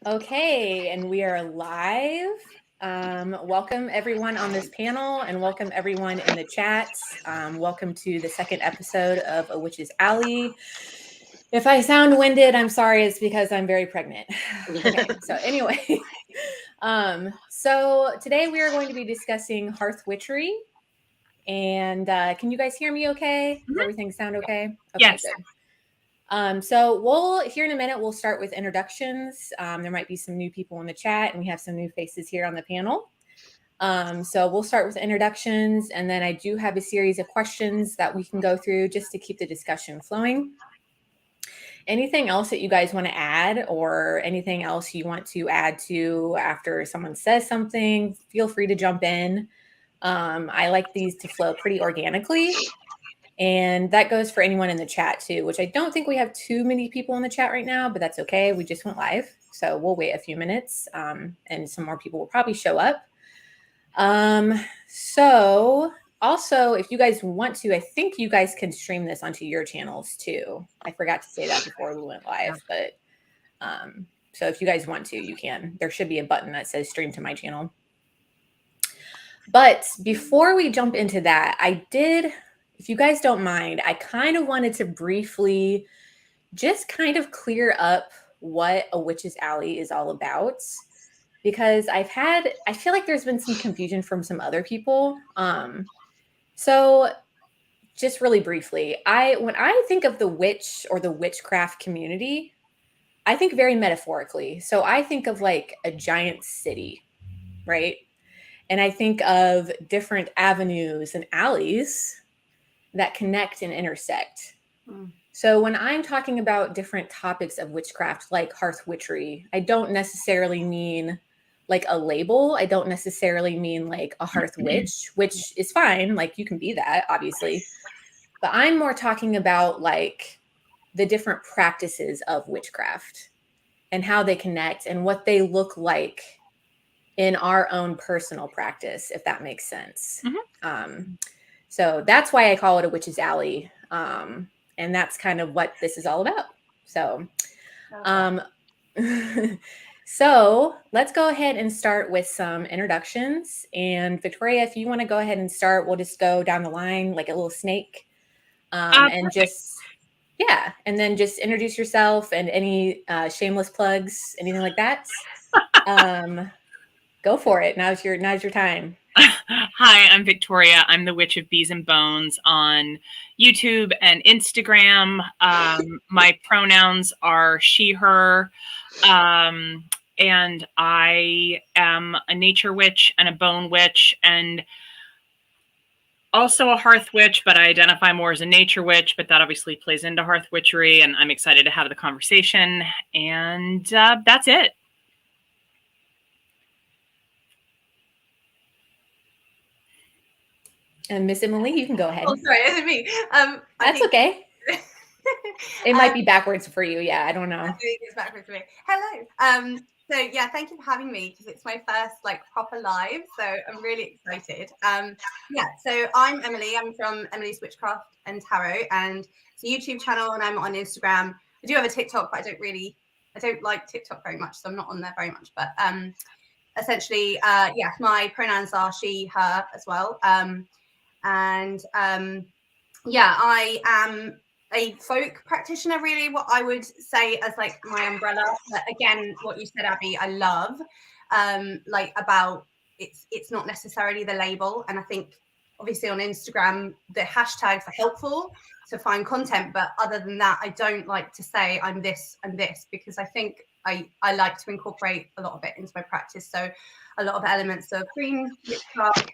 Okay, and we are live. Welcome everyone on this panel and welcome everyone in the chats. Welcome to the second episode of A Witch's Alley. If I sound winded, I'm sorry, it's because I'm very pregnant. Okay, so anyway, so today we are going to be discussing Hearth Witchery. And can you guys hear me okay? Does everything sound okay? Okay, yes. Good. So here in a minute, we'll start with introductions. There might be some new people in the chat and we have some new faces here on the panel. So we'll start with introductions, and then I do have a series of questions that we can go through just to keep the discussion flowing. Anything else that you guys want to add, or anything else you want to add to after someone says something, feel free to jump in. I like these to flow pretty organically. And that goes for anyone in the chat too, which I don't think we have too many people in the chat right now, but that's okay. We just went live. So we'll wait a few minutes and some more people will probably show up. So also, if you guys want to, I think you guys can stream this onto your channels too. I forgot to say that before we went live, but so if you guys want to, you can. There should be a button that says stream to my channel. But before we jump into that, if you guys don't mind, I kind of wanted to briefly just kind of clear up what A Witch's Alley is all about, because I feel like there's been some confusion from some other people. So just really briefly, when I think of the witch or the witchcraft community, I think very metaphorically. So I think of like a giant city, right? And I think of different avenues and alleys that connect and intersect. So when I'm talking about different topics of witchcraft, like Hearth Witchery, I don't necessarily mean like a label. I don't necessarily mean like a hearth witch, which is fine. Like you can be that, obviously. But I'm more talking about like the different practices of witchcraft and how they connect and what they look like in our own personal practice, if that makes sense. So that's why I call it a witch's alley. And that's kind of what this is all about. So, so let's go ahead and start with some introductions. And Victoria, if you want to go ahead and start, we'll just go down the line like a little snake. And and then just introduce yourself and any shameless plugs, anything like that. Go for it. Now's your time. Hi, I'm Victoria. I'm the Witch of Bees and Bones on YouTube and Instagram. My pronouns are she, her, and I am a nature witch and a bone witch and also a hearth witch, but I identify more as a nature witch, but that obviously plays into Hearth Witchery, and I'm excited to have the conversation. And that's it. And Miss Emily, you can go ahead. Oh, sorry, isn't me. That's okay. It might be backwards for you. Yeah, I don't know. I think it's backwards for me. Hello. So yeah, thank you for having me because it's my first like proper live. So I'm really excited. So I'm Emily. I'm from Emily's Witchcraft and Tarot, and it's a YouTube channel, and I'm on Instagram. I do have a TikTok, but I don't like TikTok very much, so I'm not on there very much. But essentially, my pronouns are she, her as well. I am a folk practitioner, really, what I would say as like my umbrella. But again, what you said, Abby, I love about it's not necessarily the label. And I think obviously on Instagram, the hashtags are helpful to find content. But other than that, I don't like to say I'm this and this, because I think I like to incorporate a lot of it into my practice. So a lot of elements of green witchcraft,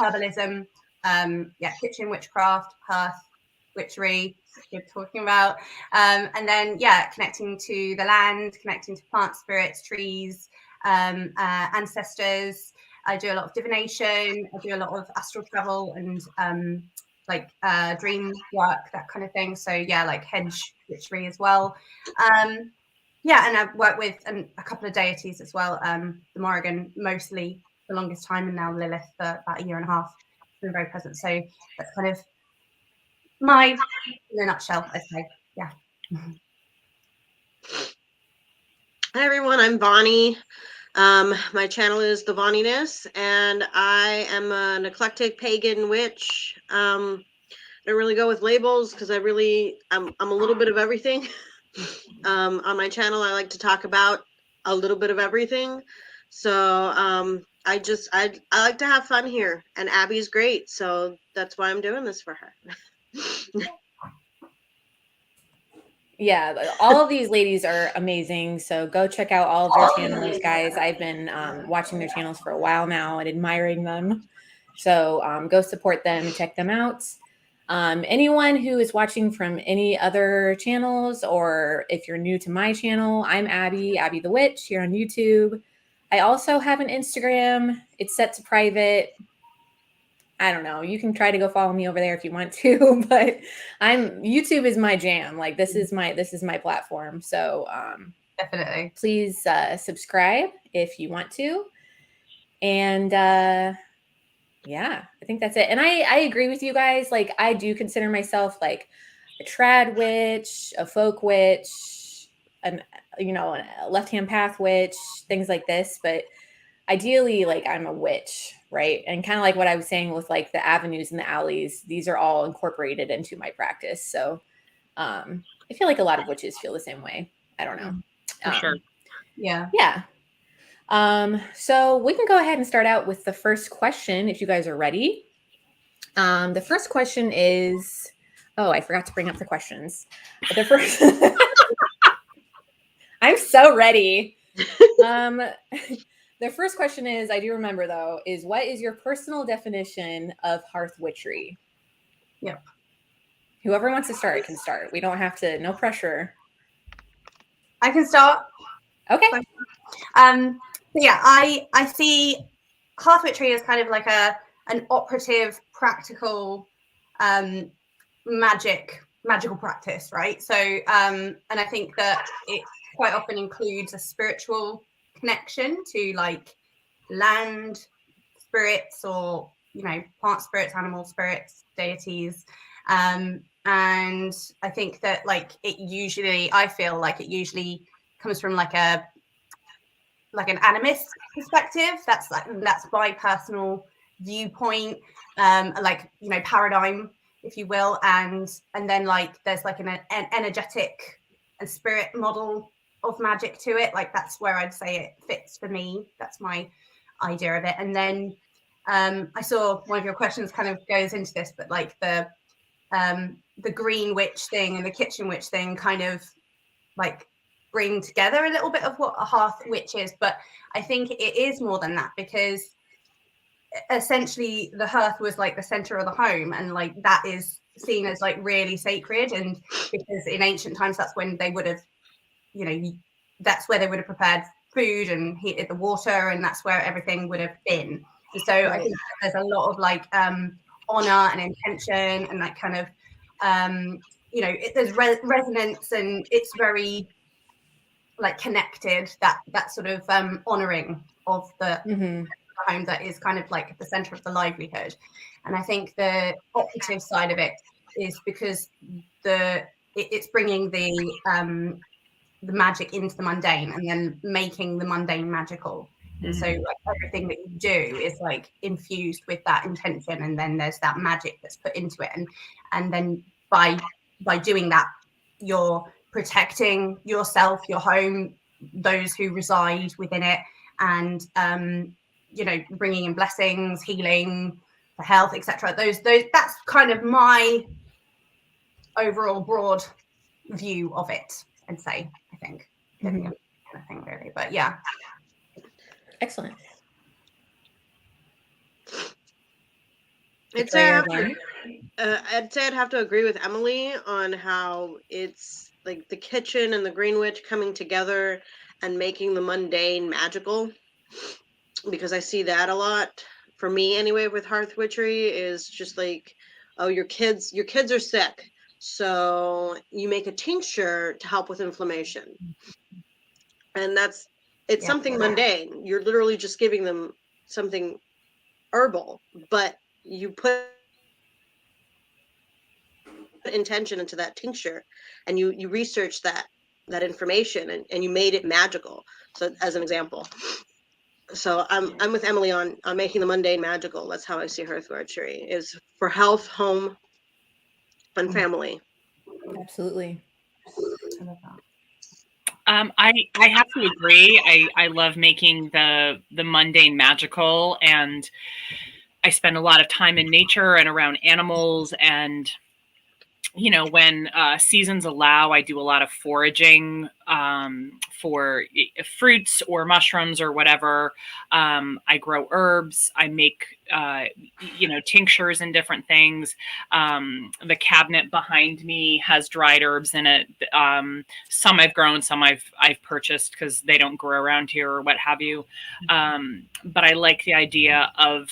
herbalism, kitchen witchcraft, hearth witchery, you're talking about, and then connecting to the land, connecting to plant spirits, trees, ancestors. I do a lot of divination. I do a lot of astral travel and dream work, that kind of thing. So like hedge witchery as well. And I've worked with a couple of deities as well. The Morrigan mostly the longest time, and now Lilith for about a year and a half. It's been very present. So that's kind of my, in a nutshell, I'd say. Yeah. Hi everyone, I'm Bonnie. My channel is The Bonniness, and I am an eclectic pagan witch. I don't really go with labels because I'm a little bit of everything. On my channel, I like to talk about a little bit of everything. So I like to have fun here, and Abby's great, so that's why I'm doing this for her. Yeah, all of these ladies are amazing. So go check out all of their channels, guys. I've been watching their channels for a while now and admiring them. So go support them and check them out. Anyone who is watching from any other channels, or if you're new to my channel, I'm Abby the Witch here on YouTube. I also have an Instagram. It's set to private. I don't know. You can try to go follow me over there if you want to, but YouTube is my jam. Like this is my platform. So Definitely. please subscribe if you want to. And yeah, I think that's it. And I agree with you guys. Like I do consider myself like a trad witch, a folk witch, a left-hand path witch, things like this. But ideally, like I'm a witch, right? And kind of like what I was saying with like the avenues and the alleys, these are all incorporated into my practice. So I feel like a lot of witches feel the same way. I don't know. For sure. Yeah. Yeah. So we can go ahead and start out with the first question if you guys are ready. The first question is, oh, I forgot to bring up the questions. The first I'm so ready. The first question is, I do remember though, is what is your personal definition of Hearth Witchery? Yep. Whoever wants to start can start. We don't have to, no pressure. I can start. Okay. So yeah, I see Hearth Witchery as kind of like an operative, practical magical practice, right? So and I think that it quite often includes a spiritual connection to like land spirits, or plant spirits, animal spirits, deities. And I think that I feel like it usually comes from like an animist perspective. That's my personal viewpoint, paradigm, if you will. And then like there's like an energetic and spirit model of magic to it. Like that's where I'd say it fits for me. That's my idea of it. And then I saw one of your questions kind of goes into this, but like the green witch thing and the kitchen witch thing kind of like bring together a little bit of what a hearth witch is. But I think it is more than that, because essentially the hearth was like the center of the home, and like that is seen as like really sacred. And because in ancient times that's when they would have, that's where they would have prepared food and heated the water, and that's where everything would have been. And so right. I think there's a lot of like honor and intention, and that kind of there's resonance, and it's very like connected, that sort of honoring of the home that is kind of like the center of the livelihood. And I think the operative side of it is because it's bringing the magic into the mundane, and then making the mundane magical. And so like everything that you do is like infused with that intention, and then there's that magic that's put into it. And then by doing that, you're protecting yourself, your home, those who reside within it, and bringing in blessings, healing, for health, etc. Those that's kind of my overall broad view of it, I'd say. I think anything really, but yeah. Excellent. I'd say I'd have to agree with Emily on how it's like the kitchen and the green witch coming together and making the mundane magical, because I see that a lot. For me anyway, with Hearth Witchery, is just like, oh, your kids are sick, so you make a tincture to help with inflammation. And it's something mundane. You're literally just giving them something herbal, but you put intention into that tincture, and you research that that information, and you made it magical. So as an example. So I'm with Emily on making the mundane magical. That's how I see Hearth Witchery, is for health, home, and family. Absolutely. I love that. I have to agree. I love making the mundane magical, and I spend a lot of time in nature and around animals, and when seasons allow, I do a lot of foraging for fruits or mushrooms or whatever. I grow herbs. I make tinctures and different things. The cabinet behind me has dried herbs in it. Some I've grown, some I've purchased because they don't grow around here or what have you. But I like the idea of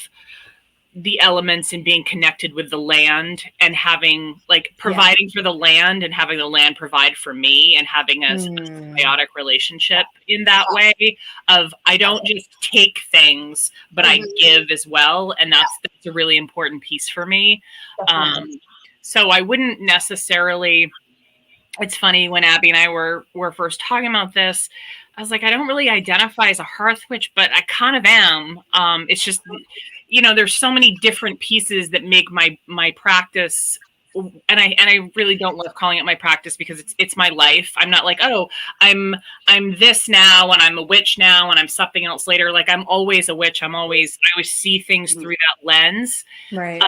the elements and being connected with the land, and having providing for the land, and having the land provide for me, and having a symbiotic relationship in that way of, I don't just take things, but I give as well. And that's a really important piece for me. So I wouldn't necessarily, it's funny, when Abby and I were first talking about this, I was like, I don't really identify as a hearth witch, but I kind of am. It's just, there's so many different pieces that make my practice, and I really don't love calling it my practice, because it's my life. I'm not like, oh, I'm this now, and I'm a witch now, and I'm something else later. Like, I'm always a witch. I always see things through that lens. Right.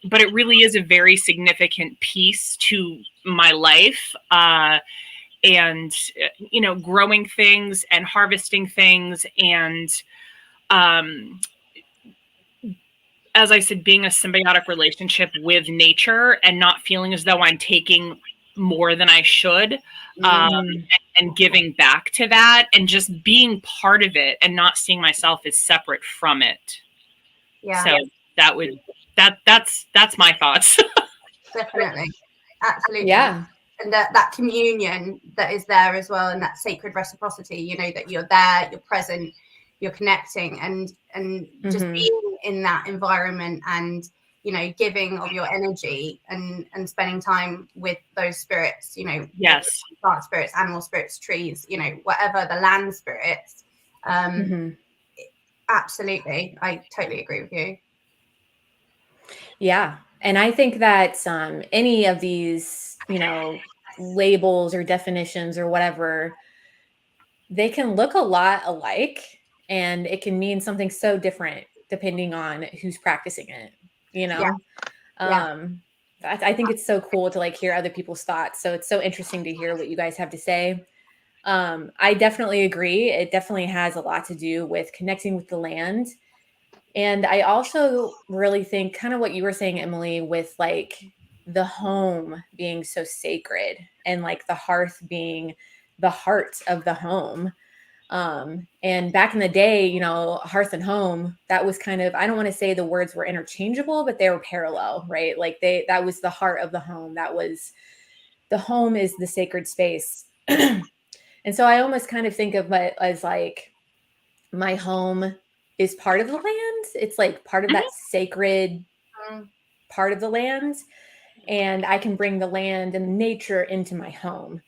But it really is a very significant piece to my life. And growing things and harvesting things, and as I said, being a symbiotic relationship with nature, and not feeling as though I'm taking more than I should, and giving back to that, and just being part of it, and not seeing myself as separate from it. Yeah. So that's my thoughts. Definitely. Absolutely. Yeah. And that communion that is there as well, and that sacred reciprocity, that you're there, you're present, you're connecting, and just being in that environment, and giving of your energy, and spending time with those spirits, Yes, plant spirits, animal spirits, trees, whatever, the land spirits. Absolutely, I totally agree with you. Yeah. And I think that any of these, labels or definitions or whatever, they can look a lot alike, and it can mean something so different depending on who's practicing it, I think it's so cool to hear other people's thoughts. So it's so interesting to hear what you guys have to say. I definitely agree. It definitely has a lot to do with connecting with the land. And I also really think, kind of what you were saying, Emily, with the home being so sacred, and the hearth being the heart of the home. And back in the day, hearth and home, that was kind of, I don't want to say the words were interchangeable, but they were parallel, right? That was the heart of the home. The home is the sacred space. And so I almost kind of think of it as my home is part of the land. It's part of that sacred part of the land. And I can bring the land and nature into my home.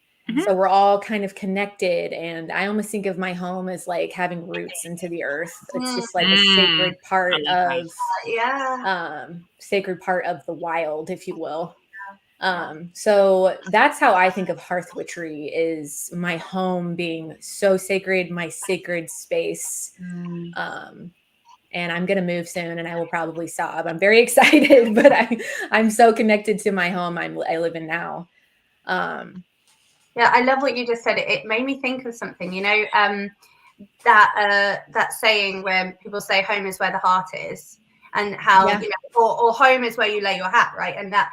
So we're all kind of connected. And I almost think of my home as having roots into the earth. It's just a sacred part of, sacred part of the wild, if you will. So that's how I think of Hearth Witchery, is my home being so sacred, my sacred space. And I'm going to move soon, and I will probably sob. I'm very excited, but I'm so connected to my home I live in now. Yeah, I love what you just said. It made me think of something, that saying where people say home is where the heart is, and how, or home is where you lay your hat, right? And that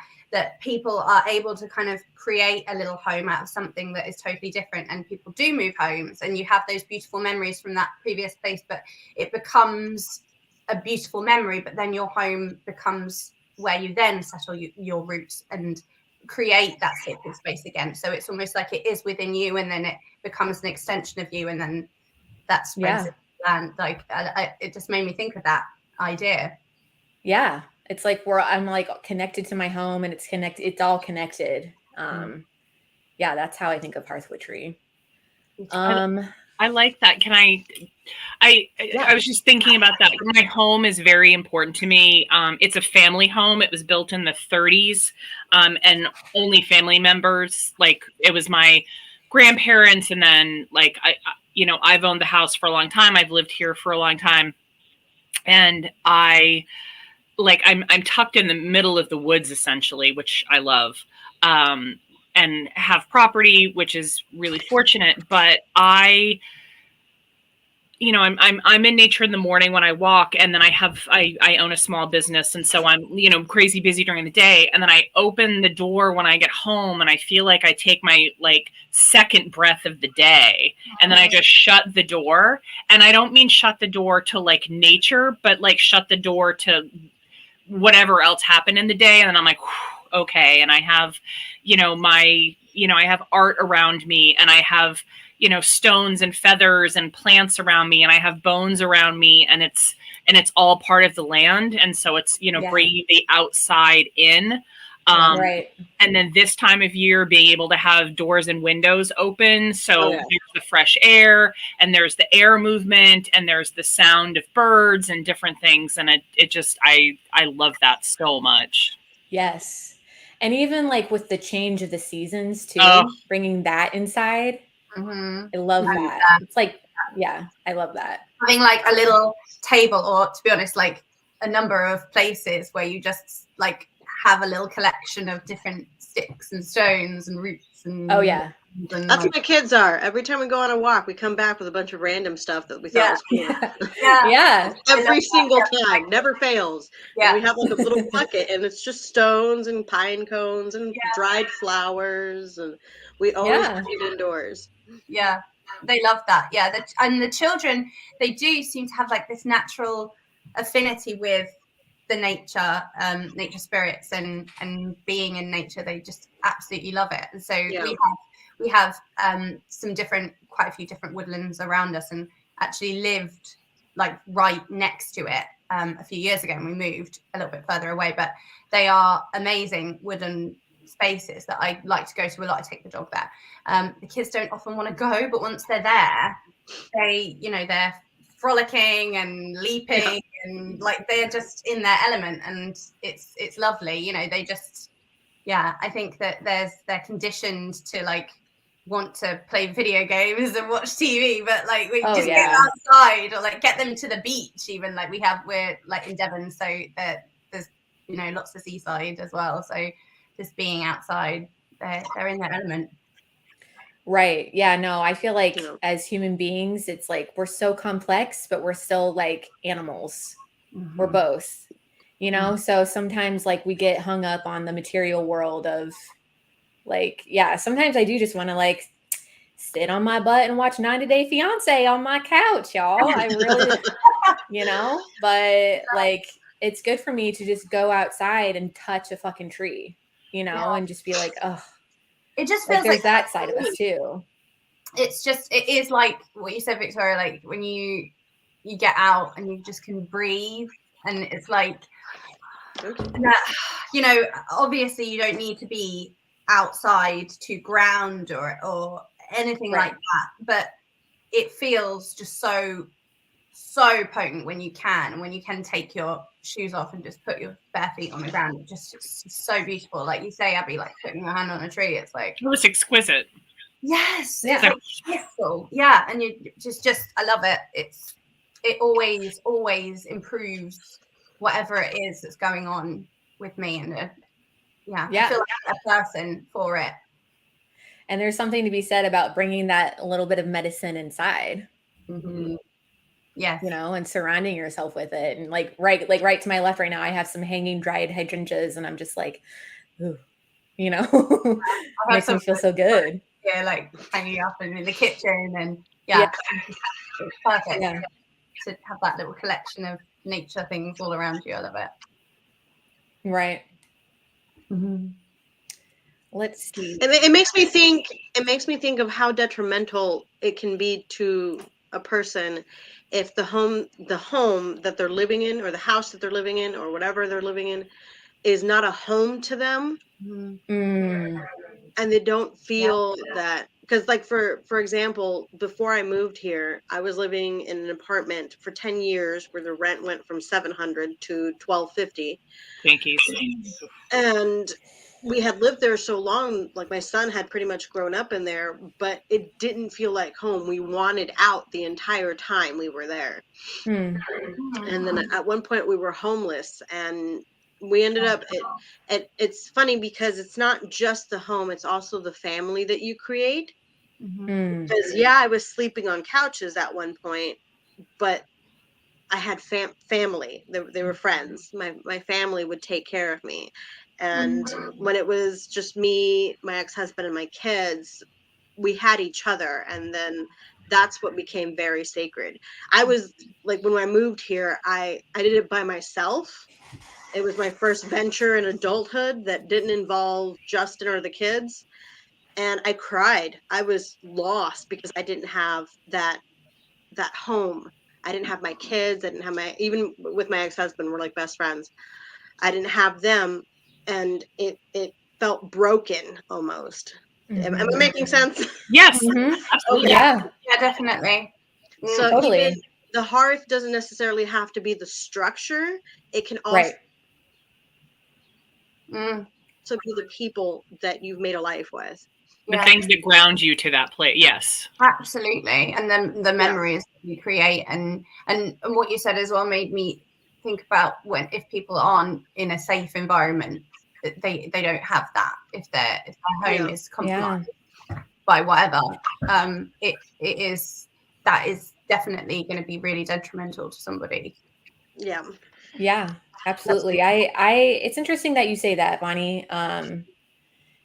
people are able to kind of create a little home out of something that is totally different. And people do move homes, and you have those beautiful memories from that previous place, but it becomes a beautiful memory, but then your home becomes where you then settle your roots and create that sacred space again. So it's almost like it is within you, and then it becomes an extension of you, and then that spreads it. And it just made me think of that idea. Yeah, it's I'm connected to my home, and it's all connected. Yeah, that's how I think of Hearth Witchery. I like that. Can I was just thinking about that. My home is very important to me. It's a family home. It was built in the 30s, and only family members. Like, it was my grandparents, and then like I've owned the house for a long time. I've lived here for a long time, and I'm tucked in the middle of the woods essentially, which I love. And have property, which is really fortunate, but I'm in nature in the morning when I walk, and then I own a small business, and so I'm crazy busy during the day, and then I open the door when I get home, and I feel like I take my second breath of the day, and then I just shut the door. And I don't mean shut the door to nature, but shut the door to whatever else happened in the day, and then I'm like, okay. And I have I have art around me, and I have stones and feathers and plants around me, and I have bones around me, and it's all part of the land. And so it's bringing the outside in, right. And then this time of year, being able to have doors and windows open, so there's the fresh air, and there's the air movement, and there's the sound of birds and different things, and it just I love that so much. Yes. And even with the change of the seasons too, bringing that inside. Mm-hmm. I love that. It's I love that. Having a little table, or to be honest, a number of places where you just have a little collection of different sticks and stones and roots and that's what my kids are. Every time we go on a walk, we come back with a bunch of random stuff that we thought was cool. Yeah. Every single time, never fails. And we have a little bucket, and it's just stones and pine cones and dried flowers, and we always put it indoors. Yeah, they love that. Yeah, and the children, they do seem to have this natural affinity with the nature spirits and being in nature. They just absolutely love it. And so we have quite a few different woodlands around us, and actually lived right next to it a few years ago, and we moved a little bit further away. But they are amazing woodland spaces that I like to go to a lot. I take the dog there. The kids don't often want to go, but once they're there, they're frolicking and leaping and they're just in their element, and it's lovely. They just I think that they're conditioned to want to play video games and watch TV, but we get outside, or get them to the beach. Even we're in Devon, so there's lots of seaside as well, so just being outside, they're in their element. Right. Yeah, no, I feel as human beings, it's we're so complex, but we're still animals. Mm-hmm. We're both, mm-hmm. So sometimes we get hung up on the material world of sometimes I do just want to sit on my butt and watch 90 Day Fiance on my couch, y'all. I really, but it's good for me to just go outside and touch a fucking tree, and just be oh. It just feels there's that side of us too. It is what you said, Victoria, when you get out and you just can breathe, and it's that, obviously you don't need to be outside to ground or anything like that, but it feels just so potent when you can take your shoes off and just put your bare feet on the ground. It's so beautiful. Like you say, Abby, putting your hand on a tree, it's it was exquisite. Yes, it's beautiful. Yeah, and you just I love it. It always improves whatever it is that's going on with me, and I feel like a person for it. And there's something to be said about bringing that little bit of medicine inside. Mm-hmm. Yes. And surrounding yourself with it. And right to my left right now, I have some hanging dried hydrangeas, and I'm just ooh, makes me feel so good. Yeah, hanging up in the kitchen, and it's perfect. Yeah. To have that little collection of nature things all around you. I love it. Right. Mm-hmm. Let's see. It makes me think of how detrimental it can be to a person if the home that they're living in, or the house that they're living in, or whatever they're living in, is not a home to them. Mm. And they don't feel that because like for example, before I moved here, I was living in an apartment for 10 years where the rent went from $700 to $1,250. Twinkies. And we had lived there so long, like my son had pretty much grown up in there, but it didn't feel like home. We wanted out the entire time we were there. Hmm. And then at one point we were homeless, and we ended up it's funny because it's not just the home, it's also the family that you create. Hmm. Because I was sleeping on couches at one point, but I had family. They were friends. My family would take care of me. And when it was just me, my ex-husband, and my kids, we had each other. And then that's what became very sacred. I was like, when I moved here, I did it by myself. It was my first venture in adulthood that didn't involve Justin or the kids. And I cried. I was lost because I didn't have that home. I didn't have my kids. I didn't have even with my ex-husband, we're like best friends. I didn't have them. And it felt broken almost. Am I making sense? Yes. Mm-hmm. Absolutely. Yeah. Yeah, definitely. So Totally. even the hearth doesn't necessarily have to be the structure. It can also Right. be the people that you've made a life with. The things that ground you to that place. Yes. Absolutely. And then the memories that you create, and what you said as well made me think about if people aren't in a safe environment, they don't have that. If their home is compromised by whatever, it is definitely going to be really detrimental to somebody. Yeah, absolutely. I it's interesting that you say that, Bonnie.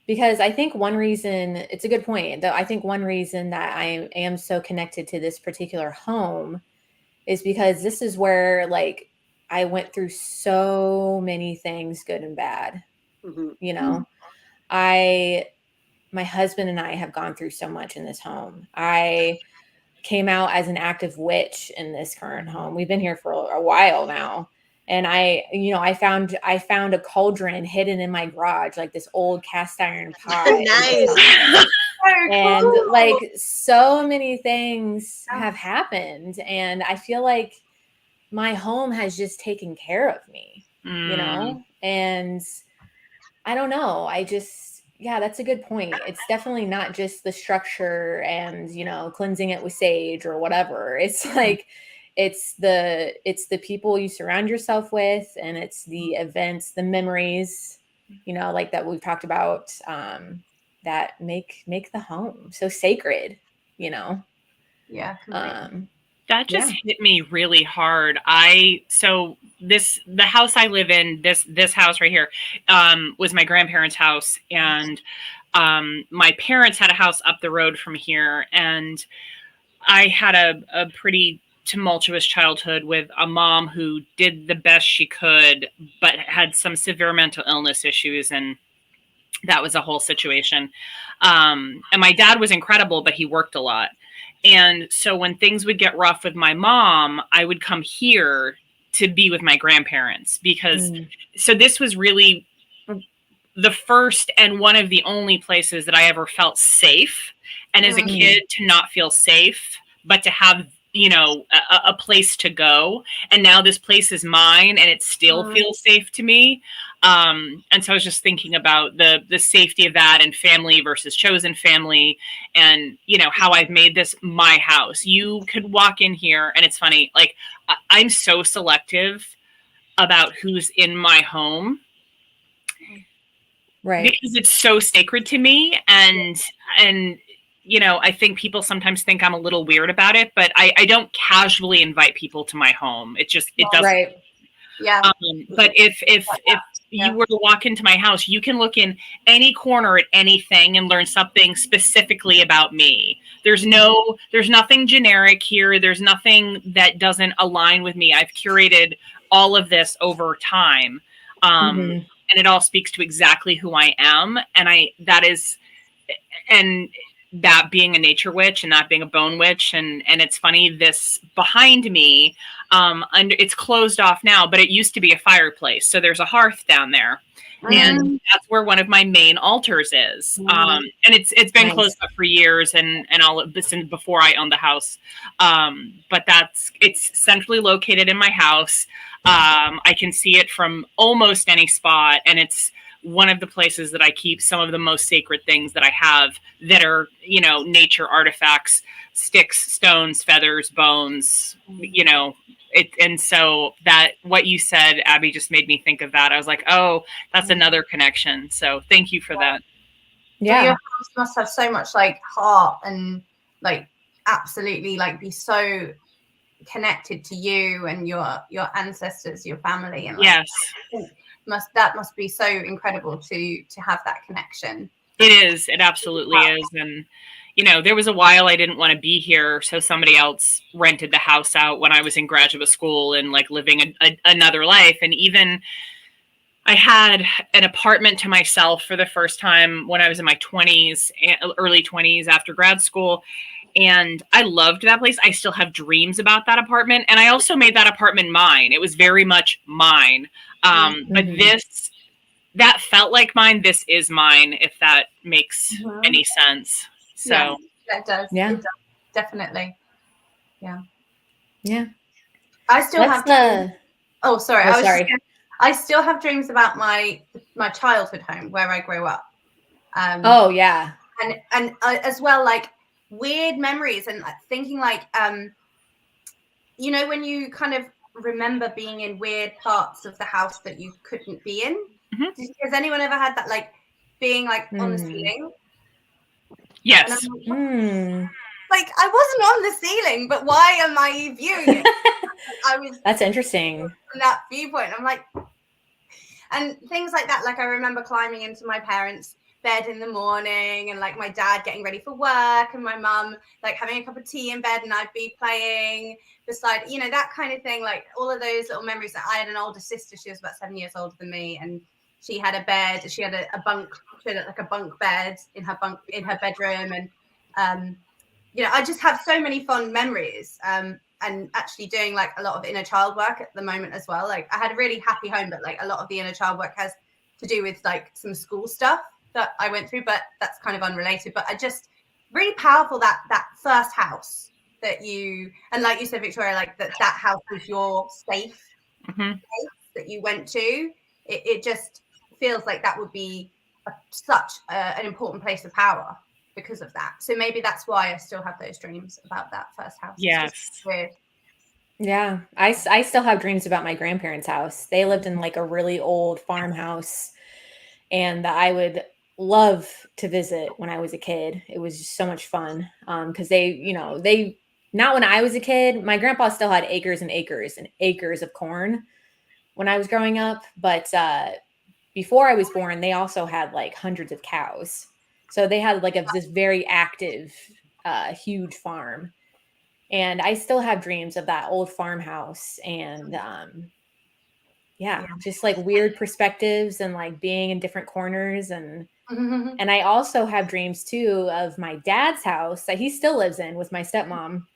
Because I think one reason, it's a good point, though. I think one reason that I am so connected to this particular home is because this is where, like, I went through so many things, good and bad. You know, my husband and I have gone through so much in this home. I came out as an active witch in this current home. We've been here for a while now. And I found a cauldron hidden in my garage, like this old cast iron pot. Nice. And like so many things have happened. And I feel like my home has just taken care of me, you know? And I don't know. That's a good point. It's definitely not just the structure and, cleansing it with sage or whatever. It's like, it's the people you surround yourself with, and it's the events, the memories, like that we've talked about, that make the home so sacred, Yeah. That just hit me really hard. The house I live in, this house right here, was my grandparents' house, and my parents had a house up the road from here, and I had a pretty tumultuous childhood with a mom who did the best she could, but had some severe mental illness issues, and that was a whole situation. And my dad was incredible, but he worked a lot. And so when things would get rough with my mom, I would come here to be with my grandparents so this was really the first and one of the only places that I ever felt safe. And as a kid, to not feel safe, but to have, a place to go. And now this place is mine, and it still feels safe to me. And so I was just thinking about the safety of that, and family versus chosen family, and, how I've made this my house. You could walk in here, and it's funny, like, I'm so selective about who's in my home. Right. Because it's so sacred to me. And I think people sometimes think I'm a little weird about it, but I don't casually invite people to my home. It doesn't. Right. Yeah. But if you were to walk into my house, you can look in any corner at anything and learn something specifically about me. There's nothing generic here. There's nothing that doesn't align with me. I've curated all of this over time. And it all speaks to exactly who I am. And that being a nature witch and that being a bone witch. And it's funny, this behind me, it's closed off now, but it used to be a fireplace. So there's a hearth down there. And that's where one of my main altars is. And it's been closed up for years and all of this before I owned the house. But it's centrally located in my house. I can see it from almost any spot, and it's one of the places that I keep some of the most sacred things that I have that are, nature artifacts, sticks, stones, feathers, bones, and so that what you said, Abby, just made me think of that. I was like, oh, that's another connection. So thank you for that. Yeah. So your house must have so much like heart and like absolutely like be so connected to you and your ancestors, your family, and like, yes, that must be so incredible to have that connection. It is. It absolutely is. And there was a while I didn't want to be here, so somebody else rented the house out when I was in graduate school and like living another life. And even I had an apartment to myself for the first time when I was in my 20s, early 20s after grad school. And I loved that place. I still have dreams about that apartment. And I also made that apartment mine. It was very much mine. But that felt like mine. This is mine, if that makes any sense. So yeah, that does. Yeah. It does. Definitely. Yeah. Yeah. I still have Oh, sorry. Sorry. I still have dreams about my childhood home where I grew up. Oh yeah. And as well, like weird memories and thinking like, when you kind of remember being in weird parts of the house that you couldn't be in. Has anyone ever had that, like being like on the ceiling? Yes. Like I wasn't on the ceiling, but why am I viewing it? I was. That's interesting. From that viewpoint, I'm like, and things like that. Like I remember climbing into my parents' bed in the morning, and like my dad getting ready for work, and my mum like having a cup of tea in bed, and I'd be playing beside, that kind of thing. Like all of those little memories. That I had an older sister. She was about 7 years older than me, and she had a bed. She had a bunk. She had like a bunk bed in her bedroom, and I just have so many fond memories. And actually doing like a lot of inner child work at the moment as well. Like I had a really happy home, but like a lot of the inner child work has to do with like some school stuff that I went through, but that's kind of unrelated. But I just really powerful that first house that you, and like you said, Victoria, like that house was your safe place that you went to. It just feels like that would be such an important place of power because of that. So maybe that's why I still have those dreams about that first house. Yes. Weird. Yeah. I still have dreams about my grandparents' house. They lived in like a really old farmhouse, and I would love to visit when I was a kid. It was just so much fun. Because they not when I was a kid, my grandpa still had acres and acres and acres of corn when I was growing up. But before I was born, they also had like hundreds of cows. So they had like this very active, huge farm. And I still have dreams of that old farmhouse and just like weird perspectives and like being in different corners. And I also have dreams too of my dad's house that he still lives in with my stepmom.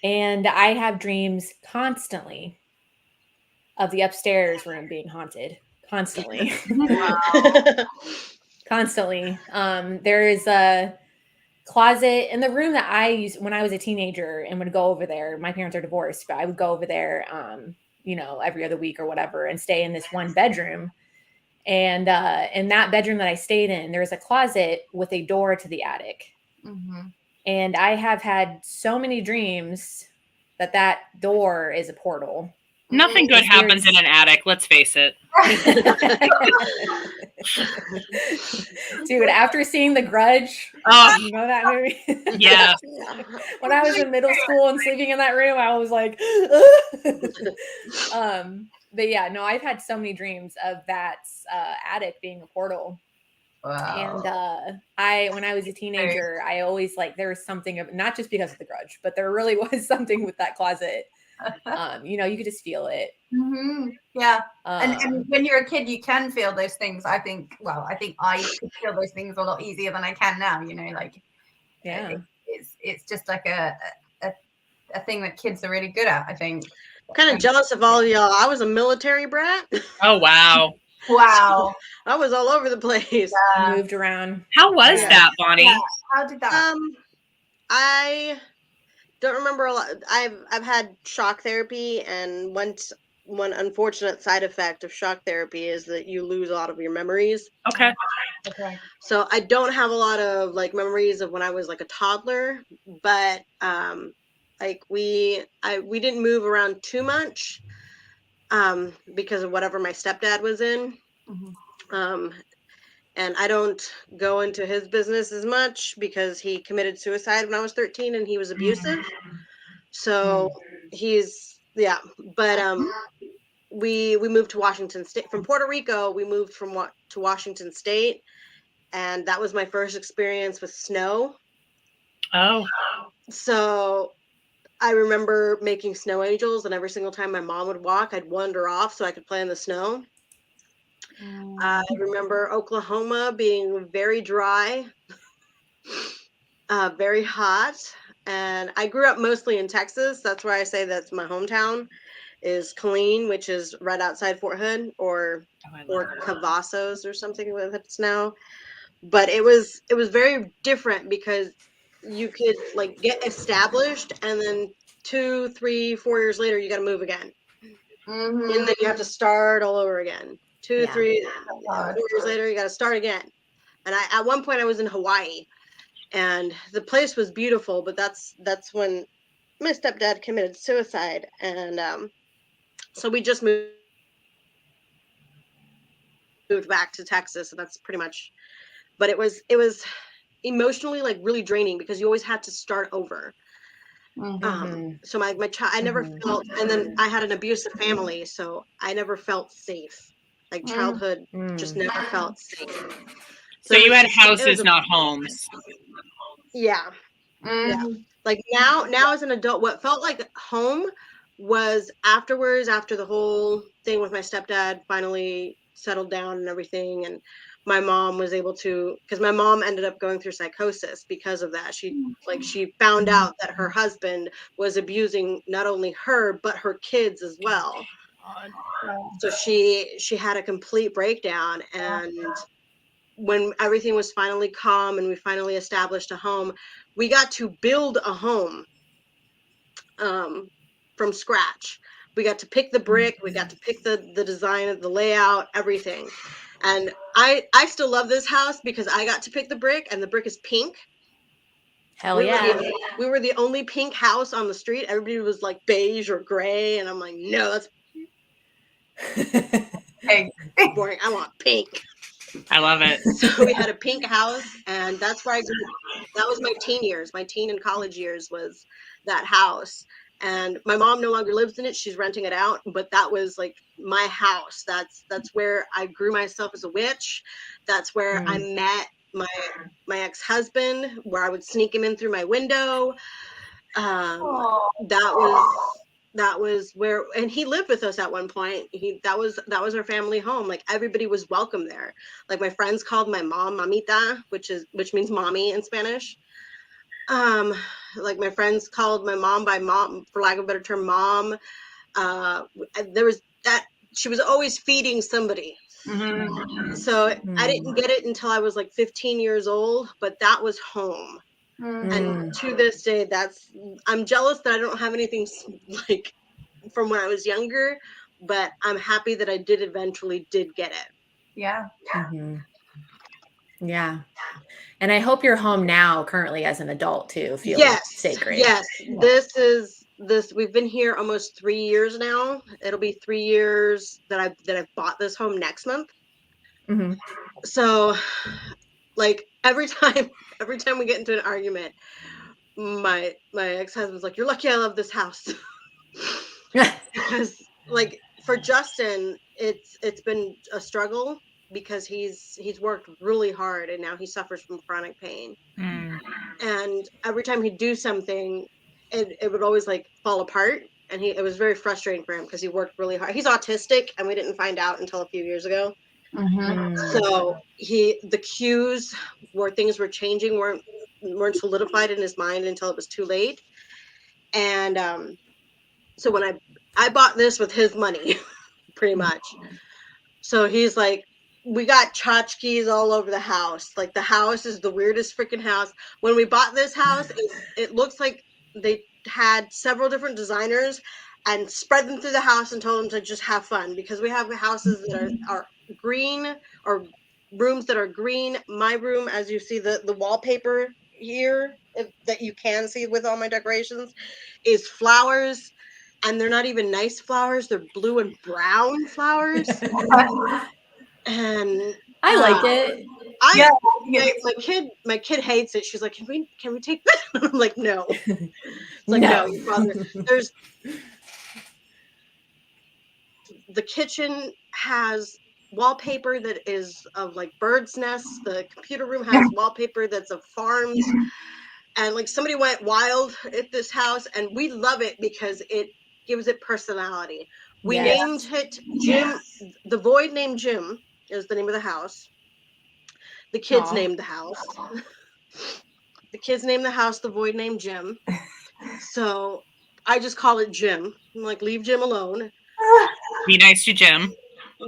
And I have dreams constantly of the upstairs room being haunted. Constantly. Constantly. There is a closet in the room that I used when I was a teenager and would go over there. My parents are divorced, but I would go over there, every other week or whatever and stay in this one bedroom. And in that bedroom that I stayed in, there was a closet with a door to the attic. And I have had so many dreams that door is a portal. Nothing good happens in an attic, let's face it. Dude, after seeing The Grudge, you know that movie? Yeah. When I was in middle school and sleeping in that room, I was like, but yeah, no, I've had so many dreams of that attic being a portal. Wow. And when I was a teenager, I always there was something of, not just because of The Grudge, but there really was something with that closet You could just feel it. Yeah. And when you're a kid, you can feel those things. I think I could feel those things a lot easier than I can now, yeah. It's just like a thing that kids are really good at, I think. I'm kind of jealous of all of y'all. I was a military brat. Oh, wow. Wow. I was all over the place. Moved around. How was that, Bonnie? Yeah. How did that? I don't remember a lot. I've had shock therapy, and one unfortunate side effect of shock therapy is that you lose a lot of your memories. Okay. So I don't have a lot of like memories of when I was like a toddler, but like we didn't move around too much because of whatever my stepdad was in. And I don't go into his business as much because he committed suicide when I was 13 and he was abusive. So but we moved to Washington State from Puerto Rico. We moved to Washington State, and that was my first experience with snow. Oh. So I remember making snow angels, and every single time my mom would walk, I'd wander off so I could play in the snow. I remember Oklahoma being very dry, very hot, and I grew up mostly in Texas. That's why I say that's my hometown, is Killeen, which is right outside Fort Hood, or Cavazos or something with it's now. But it was very different because you could like get established, and then 2, 3, 4 years later, you got to move again, and then you have to start all over again. 2, 3, 4 years later, you got to start again. And at one point I was in Hawaii, and the place was beautiful, but that's when my stepdad committed suicide, and so we just moved back to Texas, and that's pretty much. But it was emotionally like really draining because you always had to start over. So my child, I never felt, and then I had an abusive family, so I never felt safe. Like childhood just never felt safe. So you had houses, not homes. Yeah. Yeah. Like now as an adult, what felt like home was afterwards, after the whole thing with my stepdad finally settled down and everything, and my mom was able to, because my mom ended up going through psychosis because of that. She found out that her husband was abusing not only her but her kids as well. So she had a complete breakdown, and when everything was finally calm and we finally established a home, we got to build a home from scratch. We got to pick the brick, we got to pick the design of the layout, everything. And I still love this house because I got to pick the brick, and the brick is pink. Hell yeah. We were the only pink house on the street. Everybody was like beige or gray, and I'm like, no, that's boring. I want pink. I love it. So we had a pink house, and that's where I grew. That was my teen years. My teen and college years was that house. And my mom no longer lives in it. She's renting it out, but that was like my house. That's where I grew myself as a witch. That's where I met my ex-husband, where I would sneak him in through my window. That was where, and he lived with us at one point. That was our family home. Like everybody was welcome there. Like my friends called my mom Mamita, which means mommy in Spanish. Like my friends called my mom by mom, for lack of a better term, mom. There was that, she was always feeding somebody. So I didn't get it until I was like 15 years old, but that was home. And to this day, I'm jealous that I don't have anything like from when I was younger, but I'm happy that I eventually did get it. Yeah. Yeah. And I hope you're home now currently as an adult too. Feels sacred. Yes. We've been here almost 3 years now. It'll be 3 years that I've bought this home next month. So like every time we get into an argument, my ex-husband's like, "You're lucky I love this house." Because like for Justin, it's been a struggle because he's worked really hard, and now he suffers from chronic pain. And every time he'd do something, it would always like fall apart. and it was very frustrating for him because he worked really hard. He's autistic, and we didn't find out until a few years ago. So the cues where things were changing weren't solidified in his mind until it was too late. And so when I bought this with his money, pretty much. So he's like, we got tchotchkes all over the house. Like, the house is the weirdest freaking house. When we bought this house, it looks like they had several different designers and spread them through the house and told them to just have fun, because we have houses that are green, or rooms that are green. My room, as you see the wallpaper here, that you can see with all my decorations, is flowers. And they're not even nice flowers. They're blue and brown flowers. And I like it. My kid hates it. She's like, can we take that? I'm like, no. It's like, no, your father. There's the kitchen has wallpaper that is of like birds' nests. The computer room has wallpaper that's of farms. And like, somebody went wild at this house, and we love it because it gives it personality. We named it Jim. The Void named Jim is the name of the house. The kids named the house. The kids named the house. The Void named Jim. So I just call it Jim. I'm like, leave Jim alone. Be nice to Jim.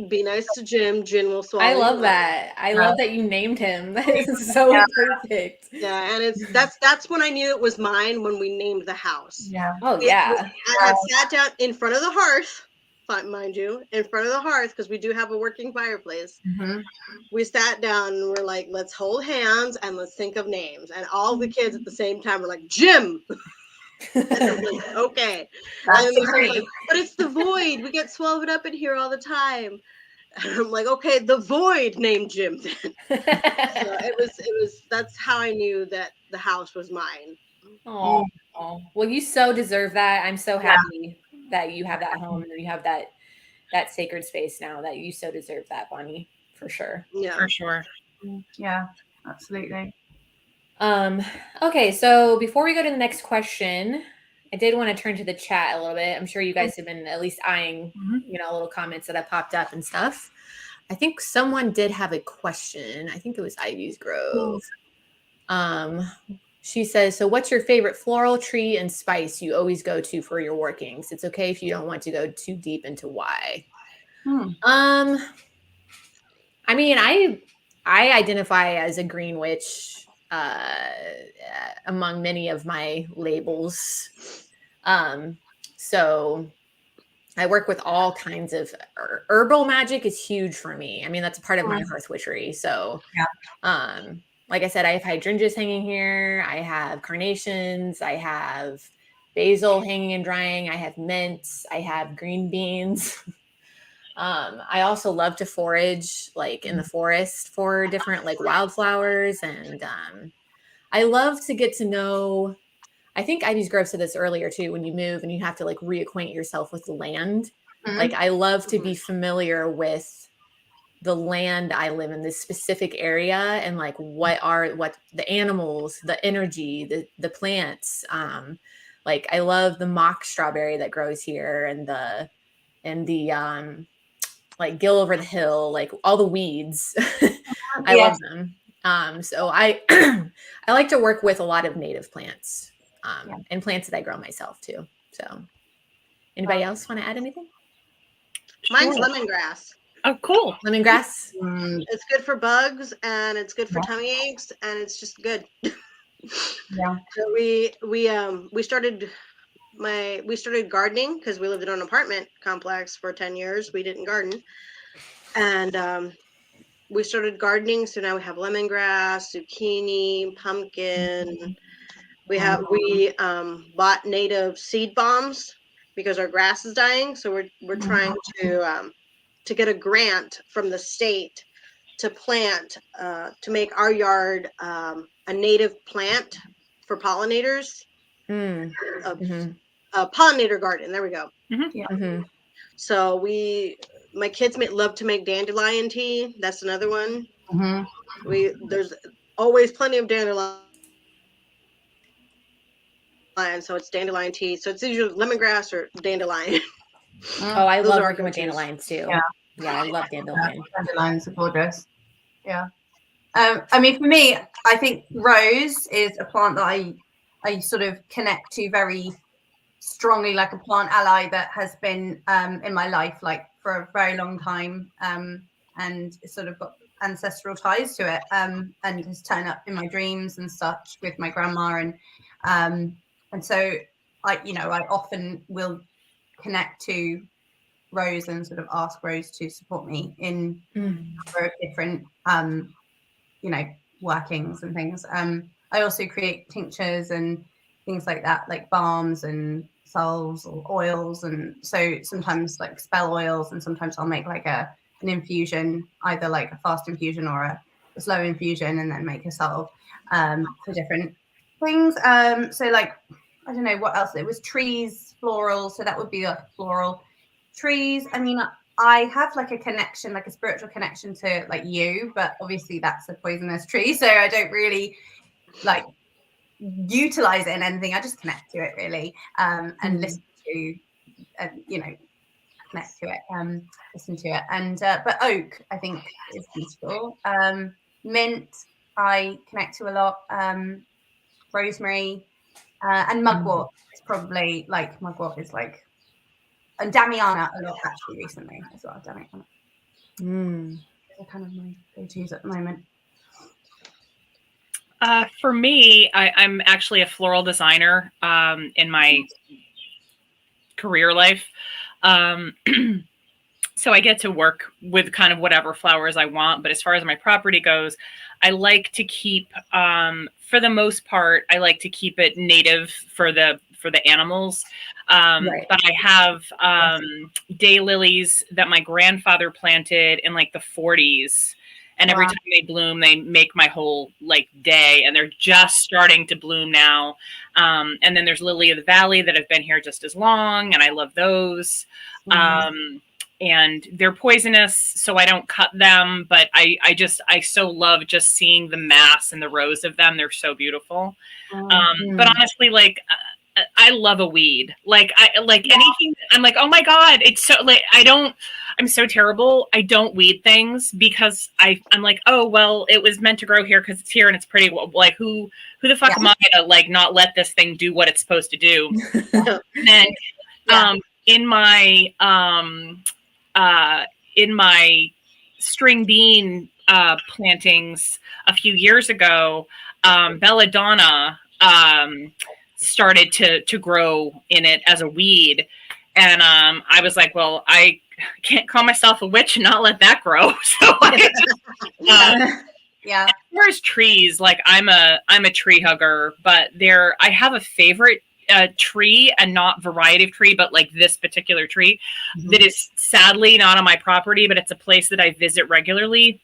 Be nice to Jim. Jim will swallow. I love that. I love that you named him. That is so perfect. Yeah, and that's when I knew it was mine, when we named the house. Yeah. Oh yeah. I had sat down in front of the hearth, mind you, in front of the hearth, because we do have a working fireplace. We sat down and we're like, let's hold hands and let's think of names. And all the kids at the same time were like, Jim. And I'm like, okay. And like, but it's the Void. We get swallowed up in here all the time. And I'm like, okay, the Void named Jim then. So it was that's how I knew that the house was mine. Oh, well, you so deserve that. I'm so happy that you have that home and you have that sacred space now. That you so deserve that, Bonnie, for sure. Yeah, For sure. Yeah, absolutely. Okay, so before we go to the next question, I did want to turn to the chat a little bit. I'm sure you guys have been at least eyeing, little comments that have popped up and stuff. I think someone did have a question. I think it was Ivy's Grove. She says, so what's your favorite floral, tree, and spice you always go to for your workings? It's okay if you don't want to go too deep into why. I mean, I identify as a green witch among many of my labels. So I work with all kinds of herbal magic is huge for me. I mean, that's a part of my Hearth Witchery. So, like I said, I have hydrangeas hanging here. I have carnations. I have basil hanging and drying. I have mint. I have green beans. I also love to forage like in the forest for different like wildflowers. And I love to get to know, I think Ivy's Grove said this earlier too, when you move and you have to like reacquaint yourself with the land. Like I love to be familiar with the land I live in, this specific area, and like what the animals, the energy, the plants. Like I love the mock strawberry that grows here, and the like gill over the hill, like all the weeds. I love them. So I I like to work with a lot of native plants, and plants that I grow myself too. So anybody else want to add anything? Mine's lemongrass. Oh, cool. Lemongrass. It's good for bugs, and it's good for tummy aches, and it's just good. So we started gardening because we lived in an apartment complex for 10 years. We didn't garden, and we started gardening. So now we have lemongrass, zucchini, pumpkin. We bought native seed bombs because our grass is dying. So we're trying to get a grant from the state to plant, to make our yard a native plant for pollinators. A pollinator garden. There we go. So my kids love to make dandelion tea. That's another one. There's always plenty of dandelion. And so it's dandelion tea. So it's usually lemongrass or dandelion. Oh, I Those love are our working with go-tos. dandelions too. Yeah. Yeah, I love dandelion. Dandelions are gorgeous. Yeah. I mean, for me, I think rose is a plant that I sort of connect to very strongly, like a plant ally that has been in my life like for a very long time, and it's sort of got ancestral ties to it, and has turned up in my dreams and such with my grandma, and so I often will connect to Rose and sort of ask Rose to support me in number of different workings and things. I also create tinctures and things like that, like balms and salves or oils, and so sometimes like spell oils, and sometimes I'll make like an infusion, either like a fast infusion or a slow infusion, and then make a salve for different things. So like, I don't know what else. It was trees, floral, so that would be like floral trees. I mean, I have like a connection, like a spiritual connection to like you, but obviously that's a poisonous tree, so I don't really like utilize it in anything. I just connect to it really, and listen to, connect to it, listen to it. And but oak, I think, is beautiful. Mint, I connect to a lot. Rosemary, and mugwort is probably like, mugwort is like, and Damiana a lot actually recently as well. Damiana. Those are kind of my go-tos at the moment. For me, I'm actually a floral designer in my career life. So I get to work with kind of whatever flowers I want. But as far as my property goes, I like to keep, for the most part, I like to keep it native for the animals. Right. But I have daylilies that my grandfather planted in like the 40s. And every time they bloom, they make my whole like day, and they're just starting to bloom now. And then there's Lily of the Valley that have been here just as long, and I love those. And they're poisonous, so I don't cut them, but I so love just seeing the mass and the rows of them. They're so beautiful. But honestly, like, I love a weed. Like, anything. I'm like, oh my God, it's so like, I'm so terrible. I don't weed things because I'm like, oh, well, it was meant to grow here because it's here and it's pretty. Like, who the fuck am I to like not let this thing do what it's supposed to do? And then, in my string bean plantings a few years ago, belladonna started to grow in it as a weed, and I was like, well, I can't call myself a witch and not let that grow. So yeah. As far as trees, like, I'm a tree hugger, but I have a favorite tree, and not variety of tree, but like this particular tree that is sadly not on my property, but it's a place that I visit regularly.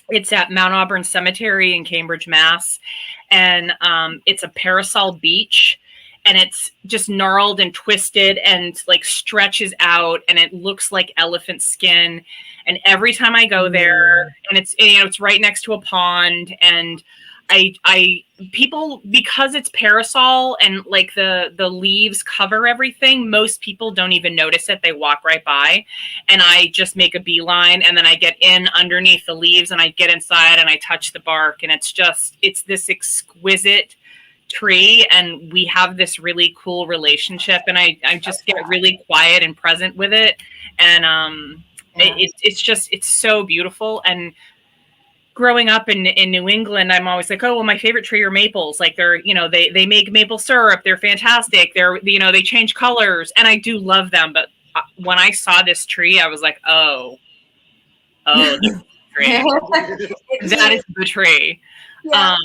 It's at Mount Auburn Cemetery in Cambridge, Mass. And it's a parasol beech, and it's just gnarled and twisted and like stretches out, and it looks like elephant skin. And every time I go there, and it's right next to a pond, and people, because it's parasol and like the leaves cover everything, most people don't even notice it. They walk right by, and I just make a beeline, and then I get in underneath the leaves, and I get inside, and I touch the bark, and it's this exquisite tree, and we have this really cool relationship, and I just get really quiet and present with it, and it's so beautiful. And growing up in New England, I'm always like, oh, well, my favorite tree are maples. Like, they're, they make maple syrup. They're fantastic. They change colors, and I do love them. But when I saw this tree, I was like, oh, this tree. That is the tree. Yeah.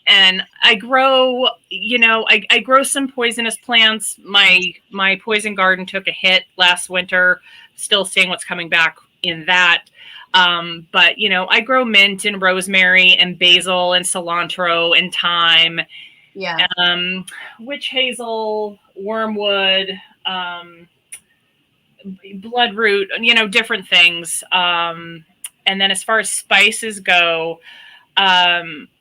And I grow, I grow some poisonous plants. My poison garden took a hit last winter. Still seeing what's coming back in that. But I grow mint and rosemary and basil and cilantro and thyme, witch hazel, wormwood, bloodroot, different things. And then as far as spices go,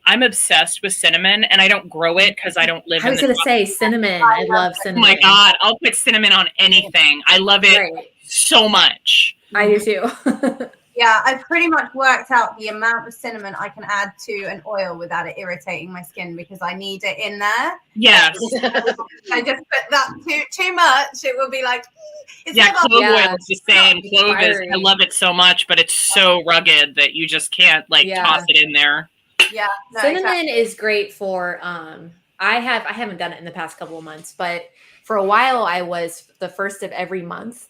I'm obsessed with cinnamon, and I don't grow it because I don't live I in was the going to say cinnamon. I love Oh cinnamon. my God, I'll put cinnamon on anything. I love it Right. so much. I do too. Yeah, I've pretty much worked out the amount of cinnamon I can add to an oil without it irritating my skin because I need it in there. Yes. I just put that too much, it will be like, it's Yeah, about- clove Yeah. oil is the same. Clove is, I Fiery. love it so much, but it's so rugged that you just can't like Yeah. toss it in there. Yeah, no, Cinnamon exactly. is great for I haven't done it in the past couple of months, but for a while I was the first of every month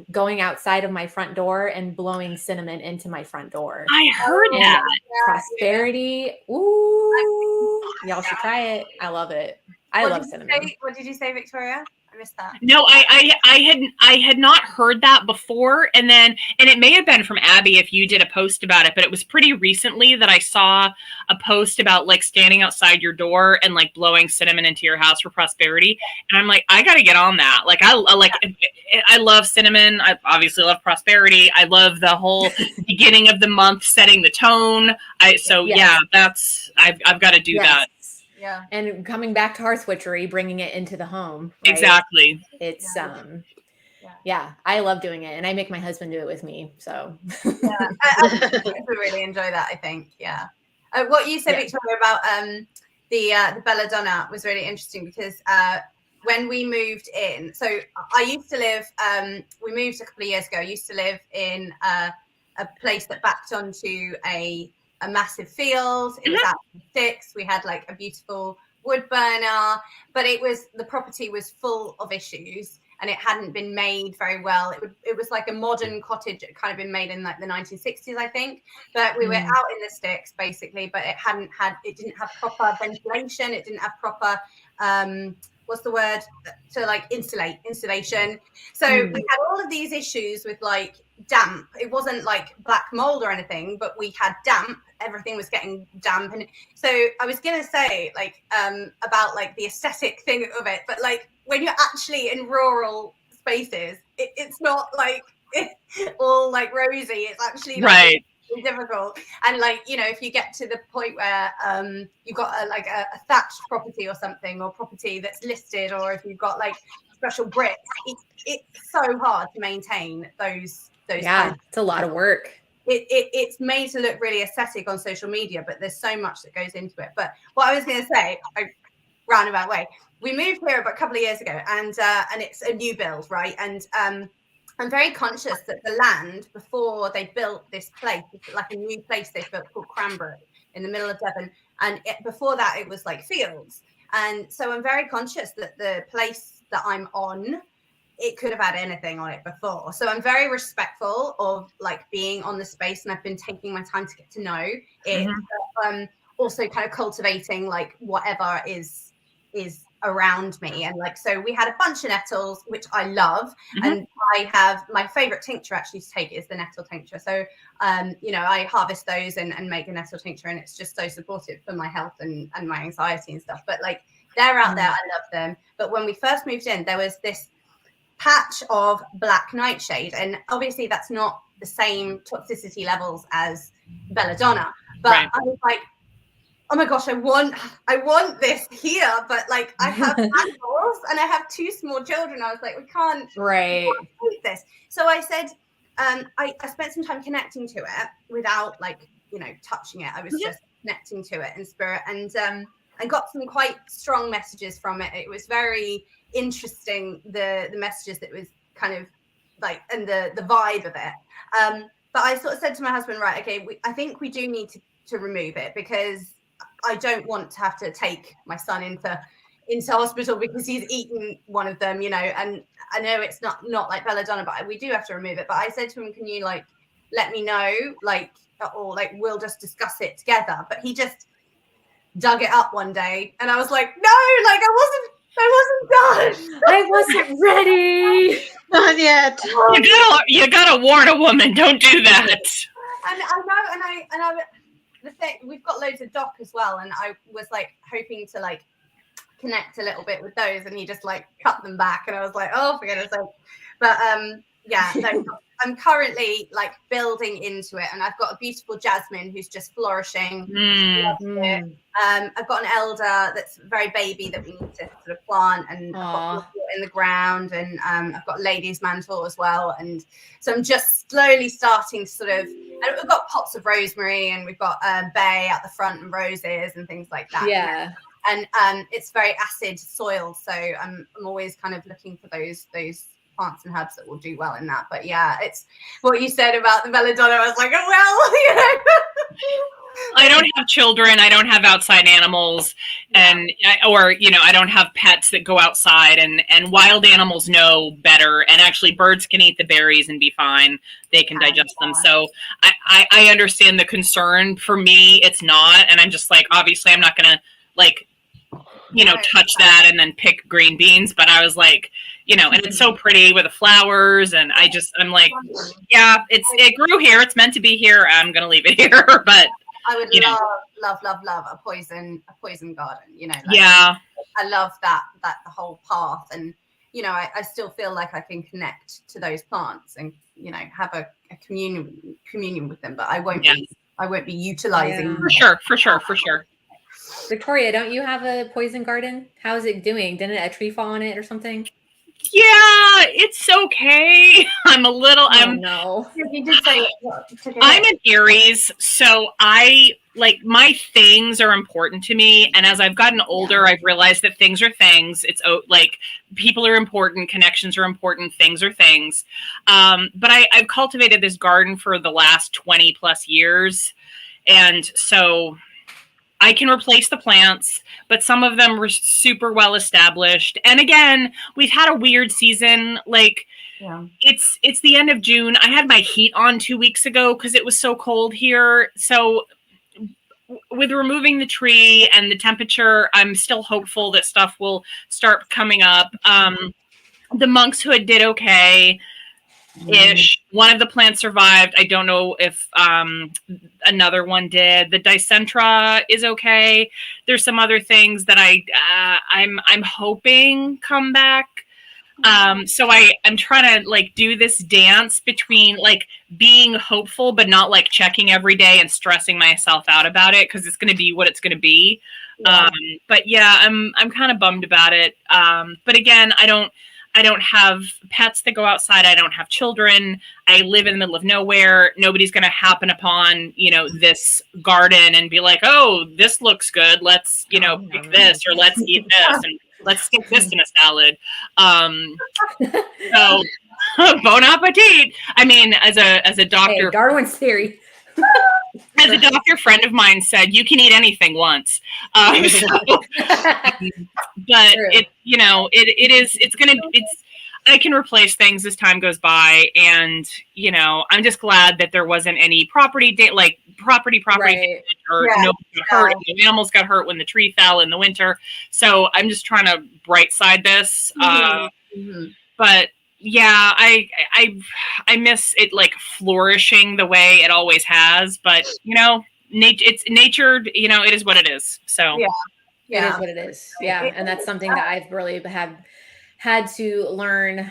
going outside of my front door and blowing cinnamon into my front door. I heard And that. prosperity. Ooh, y'all should try it. I love it. I love cinnamon. What did you say, Victoria? I missed that. No, I had not heard that before, and it may have been from Abby if you did a post about it, but it was pretty recently that I saw a post about like standing outside your door and like blowing cinnamon into your house for prosperity, and I'm like, I got to get on that. Like I love cinnamon. I obviously love prosperity. I love the whole beginning of the month setting the tone. Yeah, that's I've got to do that. Yeah. And coming back to Hearth Witchery, bringing it into the home. Right? Exactly. It's yeah, I love doing it, and I make my husband do it with me. So I really enjoy that. I think, yeah. What you said, Victoria, about the belladonna was really interesting because when we moved in, so I used to live. We moved a couple of years ago. I used to live in a place that backed onto a massive field. It was out in the sticks. We had like a beautiful wood burner, but the property was full of issues and it hadn't been made very well. It was like a modern cottage. It kind of been made in like the 1960s, I think. But we were out in the sticks basically, but it didn't have proper ventilation. It didn't have proper what's the word, to like insulation. So we had all of these issues with like damp. It wasn't like black mold or anything, but we had damp. Everything was getting damp. And so I was gonna say like about like the aesthetic thing of it, but like when you're actually in rural spaces, it's not like all like rosy. It's actually like, right. difficult. And like, you know, if you get to the point where you've got a thatched property or something, or property that's listed, or if you've got like special bricks, it's so hard to maintain those yeah, it's a lot of work. It's made to look really aesthetic on social media, but there's so much that goes into it. But what I was going to say, roundabout way, we moved here about a couple of years ago, and it's a new build, right? And I'm very conscious that the land before they built this place, like a new place they built called Cranbrook in the middle of Devon, and before that it was like fields. And so I'm very conscious that the place that I'm on, it could have had anything on it before. So I'm very respectful of like being on the space, and I've been taking my time to get to know it. Also kind of cultivating like whatever is around me. And like, so we had a bunch of nettles, which I love. And I have my favorite tincture actually to take is the nettle tincture. So you know, I harvest those and make a nettle tincture, and it's just so supportive for my health and my anxiety and stuff. But like, they're out there, I love them. But when we first moved in, there was this patch of black nightshade, and obviously that's not the same toxicity levels as belladonna, but I was like, oh my gosh, I want this here, but like I have animals and I have two small children. I was like, we can't eat this. So I said, I spent some time connecting to it without like, you know, touching it. I was just connecting to it in spirit, and got some quite strong messages from it. It was very interesting, the messages that was kind of like, and the vibe of it. But I sort of said to my husband, right, okay, I think we do need to remove it, because I don't want to have to take my son into hospital because he's eaten one of them, you know. And I know it's not like belladonna, but we do have to remove it. But I said to him, can you like let me know, like, or like we'll just discuss it together. But he just dug it up one day, and I was like, no, like I wasn't done. I wasn't ready. Not yet. You gotta warn a woman. Don't do that. And I know, the thing, we've got loads of dock as well, and I was like hoping to like connect a little bit with those, and he just like cut them back, and I was like, oh, for goodness sake. But yeah, no, I'm currently like building into it, and I've got a beautiful jasmine who's just flourishing. I've got an elder that's very baby that we need to sort of plant, and I've got water in the ground, and I've got lady's mantle as well. And so I'm just slowly starting to sort of, and we've got pots of rosemary, and we've got bay at the front and roses and things like that. Yeah. And it's very acid soil, so I'm always kind of looking for those plants and herbs that will do well in that. But yeah, it's what you said about the belladonna. I was like, oh well, you know. I don't have children. I don't have outside animals, and I don't have pets that go outside. And wild animals know better. And actually, birds can eat the berries and be fine. They can digest them. So I understand the concern. For me, it's not. And I'm just like, obviously, I'm not gonna like, touch that and then pick green beans. But I was like, and it's so pretty with the flowers. And I'm like, yeah, it grew here. It's meant to be here. I'm gonna leave it here. But I would love a poison garden, yeah. I love that the whole path, and I still feel like I can connect to those plants and have a communion with them, but I won't be utilizing. For sure. Victoria, don't you have a poison garden? How is it doing? Didn't a tree fall on it or something? Yeah, it's okay. I'm a little. No. You did say I'm an Aries, so my things are important to me. And as I've gotten older, I've realized that things are things. It's like people are important, connections are important, things are things. But I've cultivated this garden for the last 20 plus years, and so I can replace the plants, but some of them were super well established. And again, we've had a weird season. It's the end of June. I had my heat on 2 weeks ago because it was so cold here. So with removing the tree and the temperature, I'm still hopeful that stuff will start coming up. The monkshood did okay. Ish. One of the plants survived. I don't know if another one did. The Dicentra is okay. There's some other things that I'm hoping come back. So I'm trying to do this dance between being hopeful but not checking every day and stressing myself out about it because it's going to be what it's going to be. Yeah. But yeah, I'm kind of bummed about it. But again, I don't have pets that go outside. I don't have children. I live in the middle of nowhere. Nobody's going to happen upon, this garden and be like, oh, this looks good. Let's, pick this or let's eat this and let's stick this in a salad. So bon appetit. I mean, as a doctor, hey, Darwin's theory. As a doctor friend of mine said, you can eat anything once. But I can replace things as time goes by. And, I'm just glad that there wasn't any property damage or nobody got hurt. And the animals got hurt when the tree fell in the winter. So I'm just trying to bright side this. But yeah, I miss it flourishing the way it always has, but it's nature, it is what it is. So it is what it is. Yeah. And that's something that I've really had to learn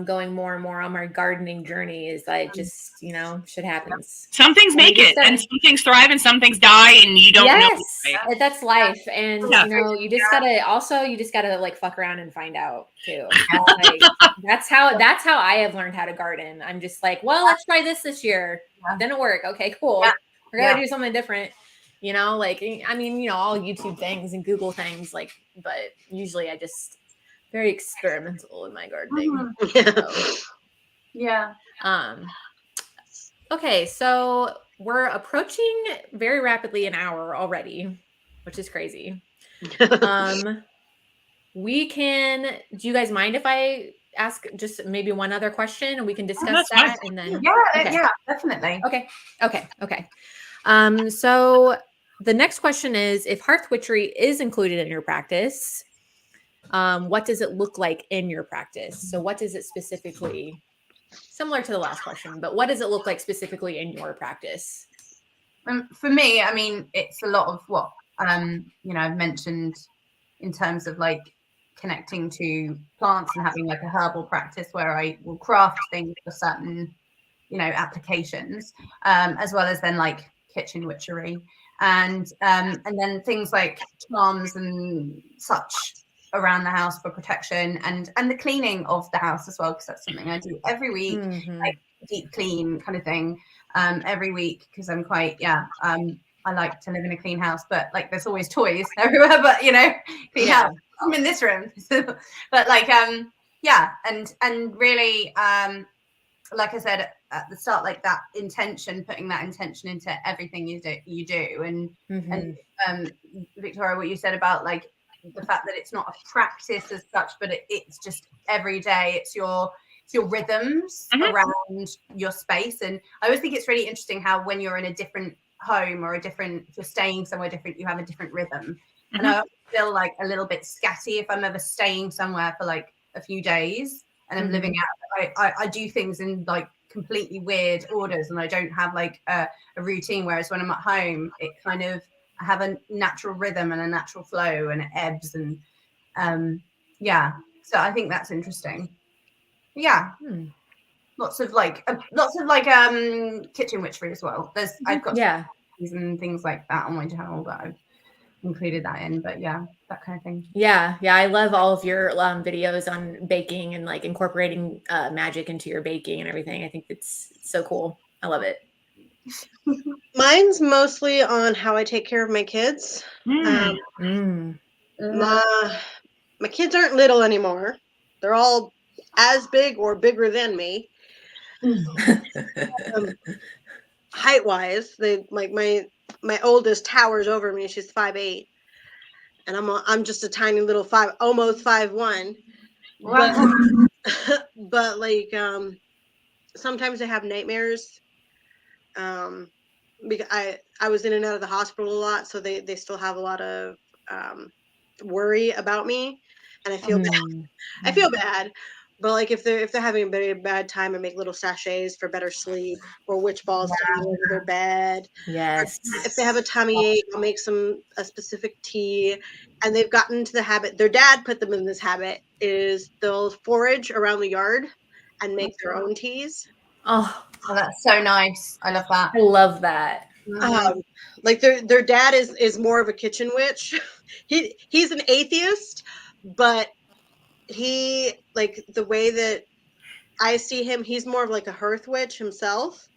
going more and more on my gardening journey is I just, shit happens. Some things make it and some things thrive and some things die and you don't know. Yes, that's life. And you just gotta fuck around and find out too. That's how I have learned how to garden. I'm just like, well, let's try this year. Didn't work. Okay, cool. We're gonna do something different. I'll YouTube things and Google things but usually I just very experimental in my gardening. Okay, so we're approaching very rapidly an hour already, which is crazy. Do you guys mind if I ask just maybe one other question and we can discuss that? And then yeah, definitely. Okay. So the next question is, if Hearth Witchery is included in your practice, what does it look like in your practice? So what does it specifically, similar to the last question, but what does it look like specifically in your practice? For me, I mean, it's a lot of what, I've mentioned in terms of connecting to plants and having a herbal practice where I will craft things for certain applications, as well as then like kitchen witchery, and then things like charms and such around the house for protection, and the cleaning of the house as well, because that's something I do every week, like deep clean kind of thing, every week, because I'm quite I like to live in a clean house, but like there's always toys everywhere, but clean house. I'm in this room. But like and really like I said at the start, like that intention, putting that intention into everything you do, and Victoria, what you said about like the fact that it's not a practice as such, but it's just every day. It's your rhythms around your space. And I always think it's really interesting how when you're in a different home or if you're staying somewhere different, you have a different rhythm. And I feel like a little bit scatty if I'm ever staying somewhere for like a few days and I'm living out. I do things in like completely weird orders, and I don't have like a routine. Whereas when I'm at home, it kind of, I have a natural rhythm and a natural flow, and it ebbs, and so I think that's interesting. Lots of kitchen witchery as well. I've got and things like that on my channel that I've included that in, but that kind of thing. I love all of your videos on baking and like incorporating magic into your baking and everything. I think it's so cool. I love it. Mine's mostly on how I take care of my kids. My kids aren't little anymore. They're all as big or bigger than me. Height wise, they like my oldest towers over me. She's 5'8", and I'm just a tiny little almost 5'1". Wow. But like sometimes I have nightmares. Because I was in and out of the hospital a lot, so they still have a lot of worry about me, and I feel bad. I feel bad, but like if they're having a very bad time, I make little sachets for better sleep, or witch balls to go over their bed. Yes. Or if they have a tummy ache, I'll make a specific tea. And they've gotten into the habit. Their dad put them in this habit. Is they'll forage around the yard and make their own teas. Oh, that's so nice. I love that. I love that. Like their dad is more of a kitchen witch. He's an atheist, but he, like, the way that I see him, he's more of like a hearth witch himself,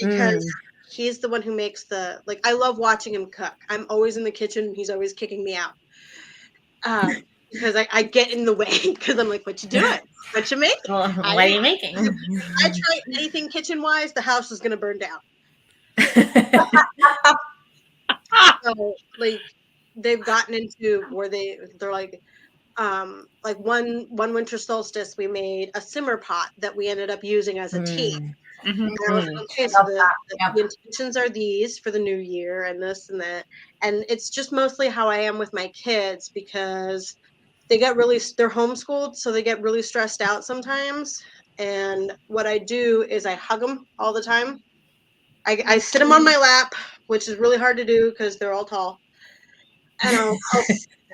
because he's the one who makes I love watching him cook. I'm always in the kitchen and he's always kicking me out. Because I get in the way, because I'm like, what you doing? What you making? What are you making? If I try anything kitchen wise, the house is gonna burn down. So like they've gotten into where they're like one winter solstice we made a simmer pot that we ended up using as a tea. And I was like, okay, so the intentions are these for the new year and this and that. And it's just mostly how I am with my kids, because they're homeschooled, so they get really stressed out sometimes. And what I do is I hug them all the time. I sit them on my lap, which is really hard to do because they're all tall. And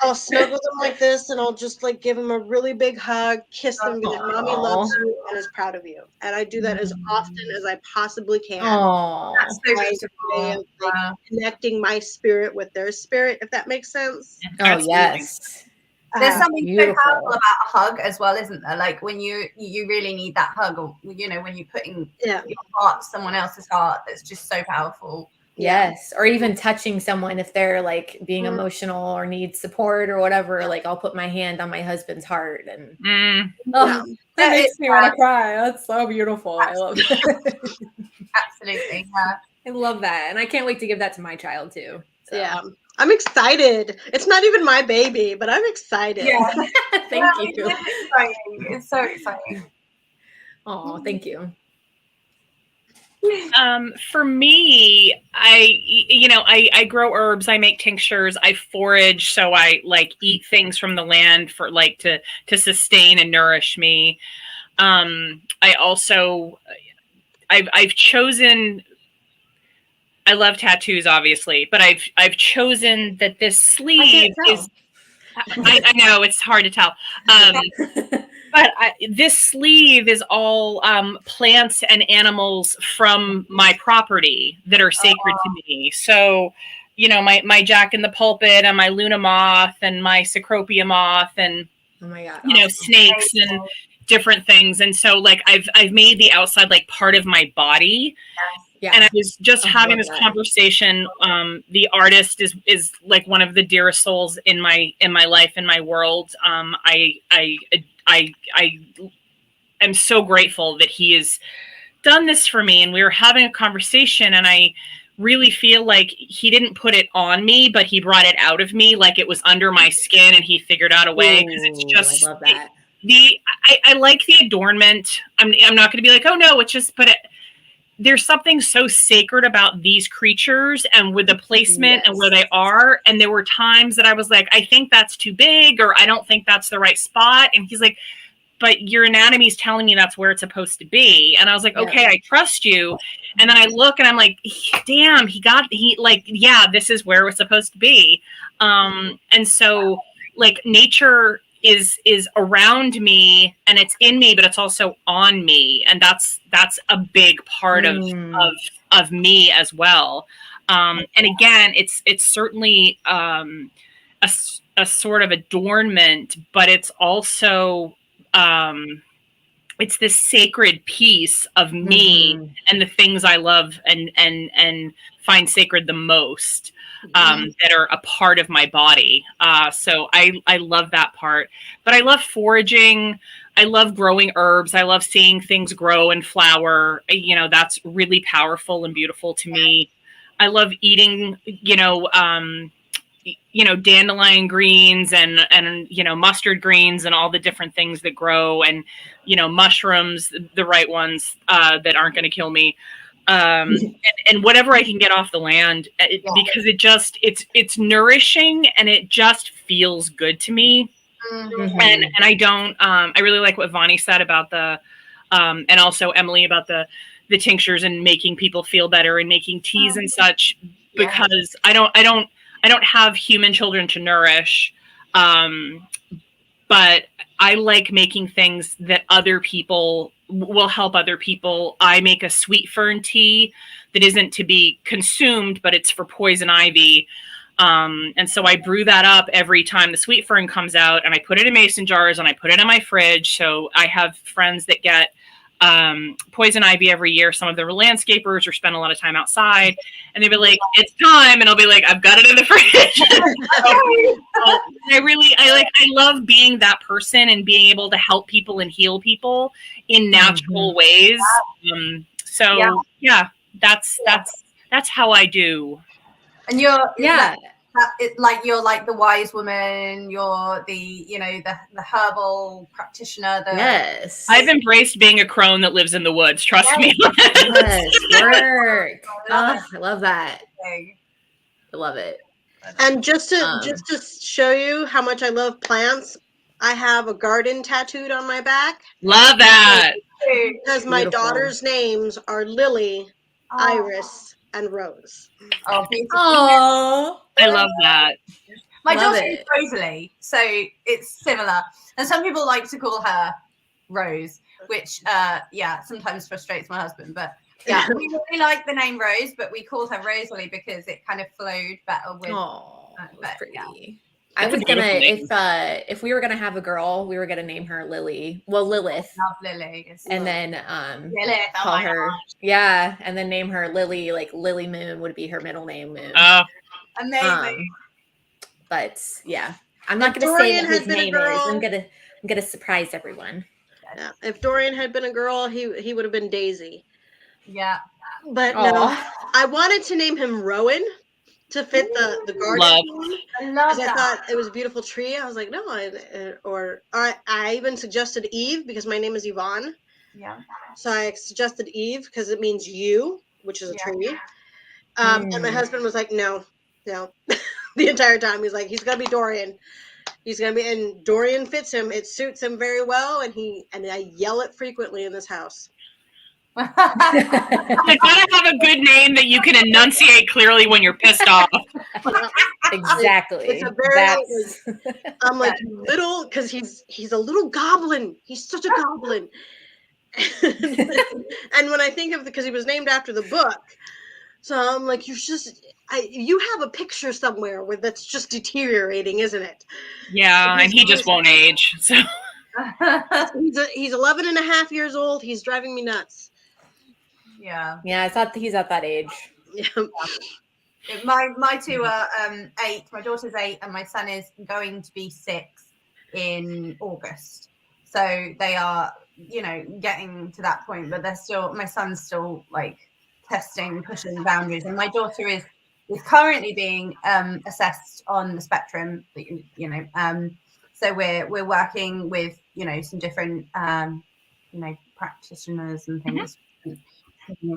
I'll snuggle them like this, and I'll just like give them a really big hug, kiss them, be like, mommy loves you and is proud of you. And I do that as often as I possibly can. That's so way of like connecting my spirit with their spirit, if that makes sense. Yes. There's something so powerful about a hug as well, isn't there? Like when you really need that hug, or when you're putting your heart to someone else's heart, that's just so powerful. Yes. Or even touching someone if they're like being emotional or need support or whatever. Like I'll put my hand on my husband's heart, and that makes me want to cry. That's so beautiful. I love it. Absolutely. Yeah. I love that. And I can't wait to give that to my child too. So. Yeah. I'm excited. It's not even my baby, but I'm excited. Yeah. Thank you. It's so exciting. Oh, thank you. For me, I grow herbs, I make tinctures, I forage, so I like eat things from the land for like to sustain and nourish me. I also I've chosen, I love tattoos obviously, but I've chosen that this sleeve is I know it's hard to tell. But this sleeve is all plants and animals from my property that are sacred to me. So, you know, my Jack in the Pulpit and my Luna moth and my Cecropia moth and Oh my God. you know, snakes and different things. And so like I've made the outside like part of my body. Yeah. And I was just having this conversation. The artist is like one of the dearest souls in my life, in my world. I am so grateful that he has done this for me. And we were having a conversation, and I really feel like he didn't put it on me, but he brought it out of me, like it was under my skin, and he figured out a way. Because it's just I love that. I like the adornment. I'm not going to be like, oh no, it's just, but there's something so sacred about these creatures and with the placement and where they are. And there were times that I was like, I think that's too big, or I don't think that's the right spot. And he's like, but your anatomy is telling me that's where it's supposed to be. And I was like, okay, I trust you. And then I look and I'm like, damn, yeah, this is where it was supposed to be. And so like nature is around me and it's in me, but it's also on me. And that's a big part of me as well. And again, it's certainly a sort of adornment, but it's also it's this sacred piece of me and the things I love and find sacred the most, that are a part of my body. So I love that part, but I love foraging. I love growing herbs. I love seeing things grow and flower. You know, that's really powerful and beautiful to me. I love eating, dandelion greens and mustard greens and all the different things that grow, and mushrooms, the right ones that aren't going to kill me, and whatever I can get off the land, because it's nourishing and it just feels good to me. And I don't I really like what Vani said about the and also Emily about the tinctures and making people feel better and making teas and such, because I don't have human children to nourish, but I like making things that other people will help other people. I make a sweet fern tea that isn't to be consumed, but it's for poison ivy. And so I brew that up every time the sweet fern comes out, and I put it in mason jars and I put it in my fridge. So I have friends that get poison ivy every year. Some of them are landscapers or spend a lot of time outside, and they'll be like, it's time. And I'll be like, I've got it in the fridge. I love being that person and being able to help people and heal people in natural ways. That's how I do. And you're you're like the wise woman, you're the herbal practitioner. Yes. I've embraced being a crone that lives in the woods. Trust me. Yes, work. I love that. I love it. And just to show you how much I love plants, I have a garden tattooed on my back. Love that. Because my daughter's names are Lily, Iris, and Rose. Oh, beautiful. Oh, I love that. My daughter is Rosalie, so it's similar. And some people like to call her Rose, which sometimes frustrates my husband. But yeah, we really like the name Rose, but we call her Rosalie because it kind of flowed better with. Oh, that's pretty. Yeah. I was gonna, if we were gonna have a girl, we were gonna name her Lily. Well, Lilith. Love Lily. And then Lilith, call her and then name her Lily. Like Lily Moon would be her middle name. Moon. Oh, amazing. But yeah, I'm not gonna say what his name is. I'm gonna surprise everyone. Yeah. If Dorian had been a girl, he would have been Daisy. Yeah. But no, I wanted to name him Rowan to fit the garden. I love that. I thought it was a beautiful tree. I was like, no, I even suggested Eve because my name is Yvonne. Yeah. So I suggested Eve because it means you, which is a tree. And my husband was like, no. The entire time he's like, he's gonna be Dorian. He's gonna be, and Dorian fits him. It suits him very well, and I yell it frequently in this house. You gotta have a good name that you can enunciate clearly when you're pissed off. Exactly. It's a very I'm like little, because he's a little goblin. He's such a goblin. And when I think of because he was named after the book, so I'm like, you have a picture somewhere where that's just deteriorating, isn't it? Yeah, and he just won't age. So he's 11 and a half years old. He's driving me nuts. Yeah. Yeah, it's not he's at that age. Yeah. My two are 8. My daughter's 8, and my son is going to be 6 in August. So they are, getting to that point, but my son's still like testing, pushing the boundaries, and my daughter is currently being assessed on the spectrum. So we're working with some different practitioners and things,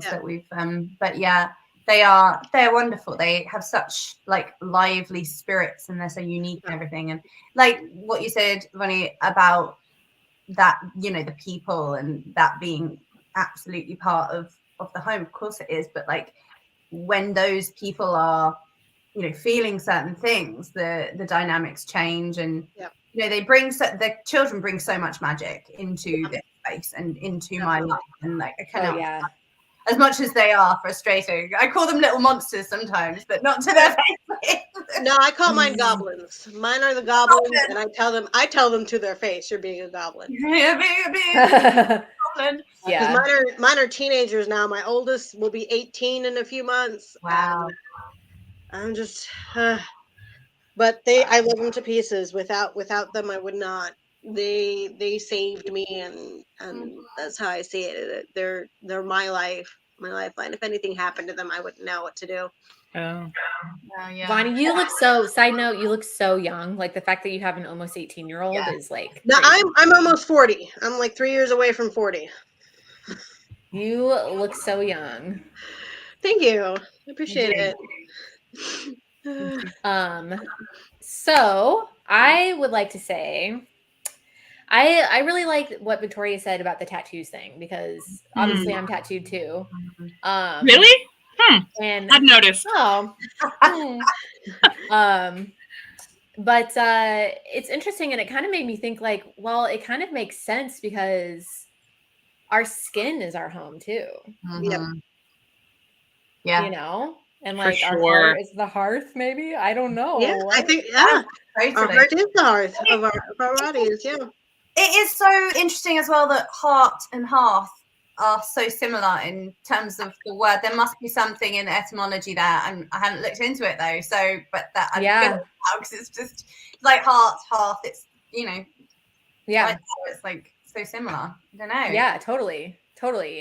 that we've but yeah. They're wonderful. They have such like lively spirits, and they're so unique and everything. And like what you said, Ronnie, about that, the people and that being absolutely part of the home. Of course it is, but like when those people are, feeling certain things, the dynamics change, and they bring the children bring so much magic into this space and into my life, and like I cannot. As much as they are frustrating, I call them little monsters sometimes, but not to their face. No, I call mine goblins. Mine are the goblins, and I tell them to their face, "You're being a goblin." Yeah, being a goblin. Yeah. Mine are teenagers now. My oldest will be 18 in a few months. Wow. I'm just, but I love them to pieces. Without them, I would not. They saved me, and that's how I see it. They're my lifeline. If anything happened to them, I wouldn't know what to do. Oh. Yeah. Bonnie, you look side note, you look so young. Like the fact that you have an almost 18-year-old is like No, crazy. I'm almost 40. I'm like 3 years away from 40. You look so young. Thank you. I appreciate it. So I would like to say I really like what Victoria said about the tattoos thing, because obviously I'm tattooed too. Really? And I've noticed. Oh. But it's interesting, and it kind of made me think like, well, it kind of makes sense because our skin is our home too. Yeah. And like For our sure. heart is the hearth, maybe. I don't know. Yeah, I think our heart is the hearth of our bodies. Yeah. It is so interesting as well that heart and hearth are so similar in terms of the word. There must be something in the etymology there, and I haven't looked into it though. So, but that I'm good because it's just like heart. It's Yeah, it's like so similar. I don't know. Yeah, totally.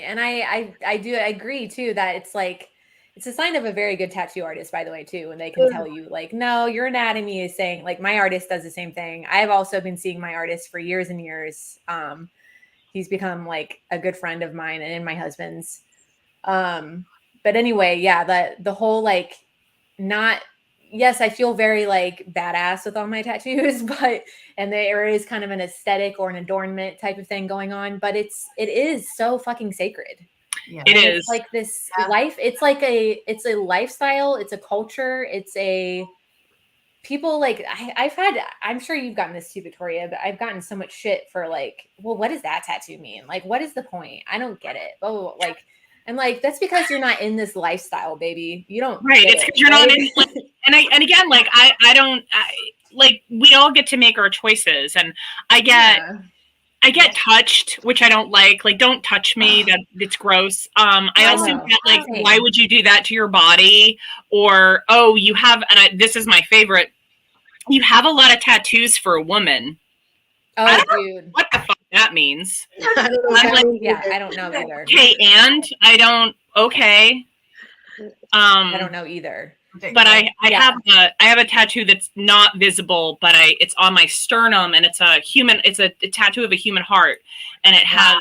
And I agree too that it's like it's a sign of a very good tattoo artist, by the way, too, when they can tell you like, no, your anatomy is saying, like, my artist does the same thing. I've also been seeing my artist for years and years. He's become like a good friend of mine and my husband's. But anyway, yeah, the whole like yes, I feel very like badass with all my tattoos, and there is kind of an aesthetic or an adornment type of thing going on, but it is so fucking sacred. Yeah. It is It's like this life. It's like it's a lifestyle. It's a culture. It's a people like I'm sure you've gotten this too, Victoria, but I've gotten so much shit for like, well, what does that tattoo mean? Like, what is the point? I don't get it. Oh, like, I'm like, that's because you're not in this lifestyle, baby. You don't. Right. It's because you're not in. Like, and again, like I don't like. We all get to make our choices, and I get touched, which I don't like. Like, don't touch me. It's gross. I also get like, why would you do that to your body? Or, oh, you have, and this is my favorite. You have a lot of tattoos for a woman. Oh, I don't dude. know what the fuck that means. I don't know. I don't know either. Okay, and I don't. Okay. I don't know either. But I have a tattoo that's not visible, but it's on my sternum, and it's a tattoo of a human heart, and it has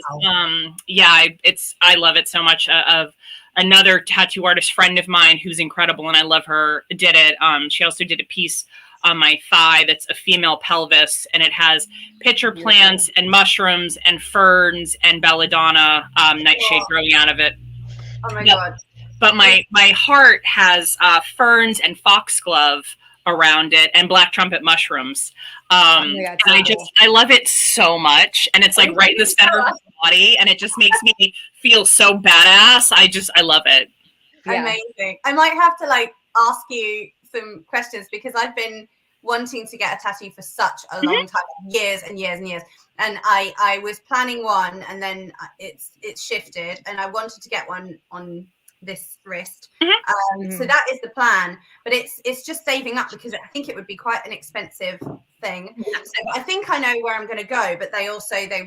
I love it so much. Of another tattoo artist friend of mine who's incredible, and I love her, did it. She also did a piece on my thigh that's a female pelvis, and it has pitcher plants and mushrooms and ferns and belladonna nightshade growing out of it. Oh my god. But my heart has ferns and foxglove around it, and black trumpet mushrooms. Oh my God, and so cool. I love it so much, and it's like right in the center of the body, and it just makes me feel so badass. I love it. Yeah. Amazing. I might have to like ask you some questions because I've been wanting to get a tattoo for such a long time, years and years and years. And I was planning one, and then it's shifted, and I wanted to get one on this wrist. So that is the plan, but it's just saving up because I think it would be quite an expensive thing. So I think I know where I'm going to go, but they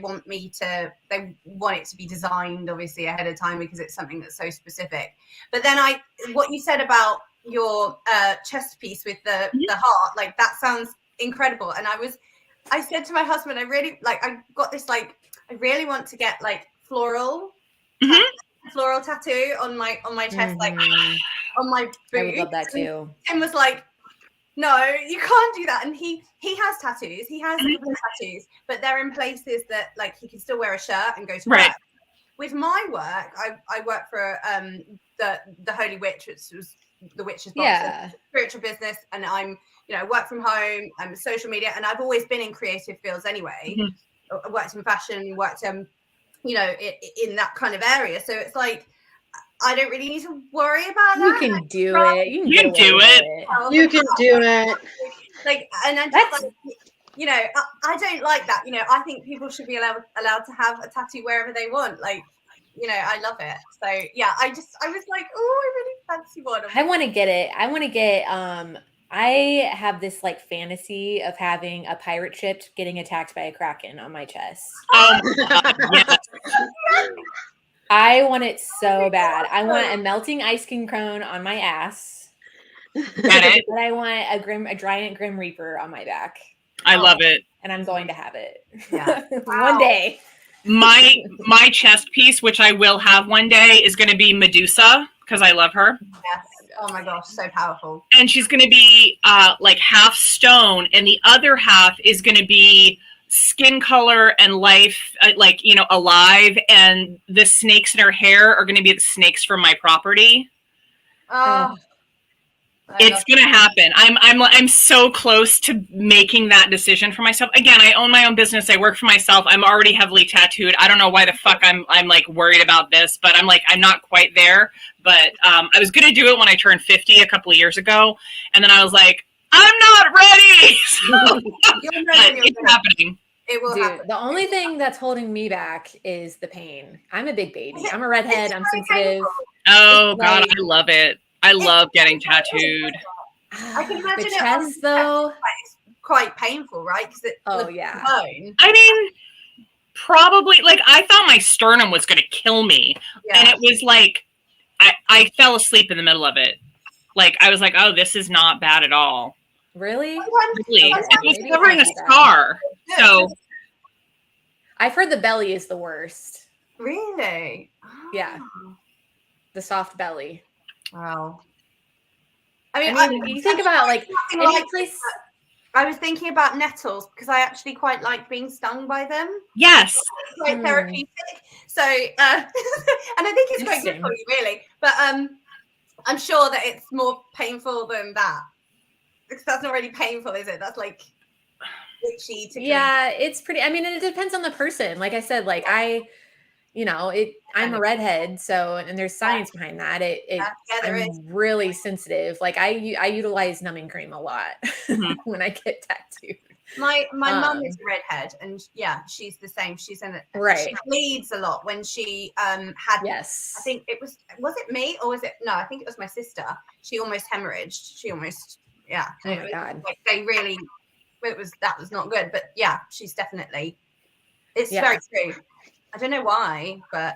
want it to be designed obviously ahead of time because it's something that's so specific. But then what you said about your chest piece with the heart, like that sounds incredible. And I said to my husband, I really got this, like, I really want to get like floral tattoo on my chest, like on my boot. I would love that too. Tim was like, no, you can't do that. And he has tattoos. He has tattoos, but they're in places that like he can still wear a shirt and go to work. With my work, I work for the Holy Witch, which was the Witch's Box, spiritual business, and I'm work from home, I'm social media, and I've always been in creative fields anyway. I worked in fashion, worked in that kind of area, so it's like I don't really need to worry about that. You can do it. You can do it. You can do it. Like, and I just like, I don't like that. I think people should be allowed to have a tattoo wherever they want. Like, I love it. So yeah, I was like, oh, I really fancy one. I want to get it. I have this like fantasy of having a pirate ship getting attacked by a kraken on my chest. Yes. I want it so bad. I want a melting ice cream cone on my ass. Get it? But I want a giant Grim Reaper on my back. I love it. And I'm going to have it. Yeah. One day. My chest piece, which I will have one day, is going to be Medusa because I love her. Yes. Oh my gosh, so powerful. And she's going to be like half stone, and the other half is going to be skin color and life, alive. And the snakes in her hair are going to be the snakes from my property. Oh. It's going to happen. I'm so close to making that decision for myself. Again, I own my own business. I work for myself. I'm already heavily tattooed. I don't know why the fuck I'm like worried about this, but I'm not quite there. But I was going to do it when I turned 50 a couple of years ago. And then I was like, I'm not ready. It's happening. It will happen. The only thing that's holding me back is the pain. I'm a big baby. I'm a redhead. I'm sensitive. Oh God, I love it. I love getting tattooed. I can imagine the chest, though. It's quite painful, right? Because bone. I mean, probably. Like, I thought my sternum was going to kill me, and it was like I fell asleep in the middle of it. Like, I was like, "Oh, this is not bad at all." Really? Really? It was covering a scar. So I've heard the belly is the worst. Really? Yeah. The soft belly. Wow. I mean, you think about like any place. I was thinking about nettles because I actually quite like being stung by them. Yes. It's quite therapeutic. So, and I think it's quite good for you, really. But I'm sure that it's more painful than that. Because that's not really painful, is it? That's like itchy. It's pretty. I mean, it depends on the person. Like I said, like I'm a redhead, so, and there's science behind that. I'm really sensitive. Like I utilize numbing cream a lot when I get tattooed. My mum is a redhead, and she's the same. She's she bleeds a lot when she had. Yes. I think was it me or was it no? I think it was my sister. She almost hemorrhaged. She almost Oh my God. Like that was not good. But yeah, she's definitely. It's very true. I don't know why, but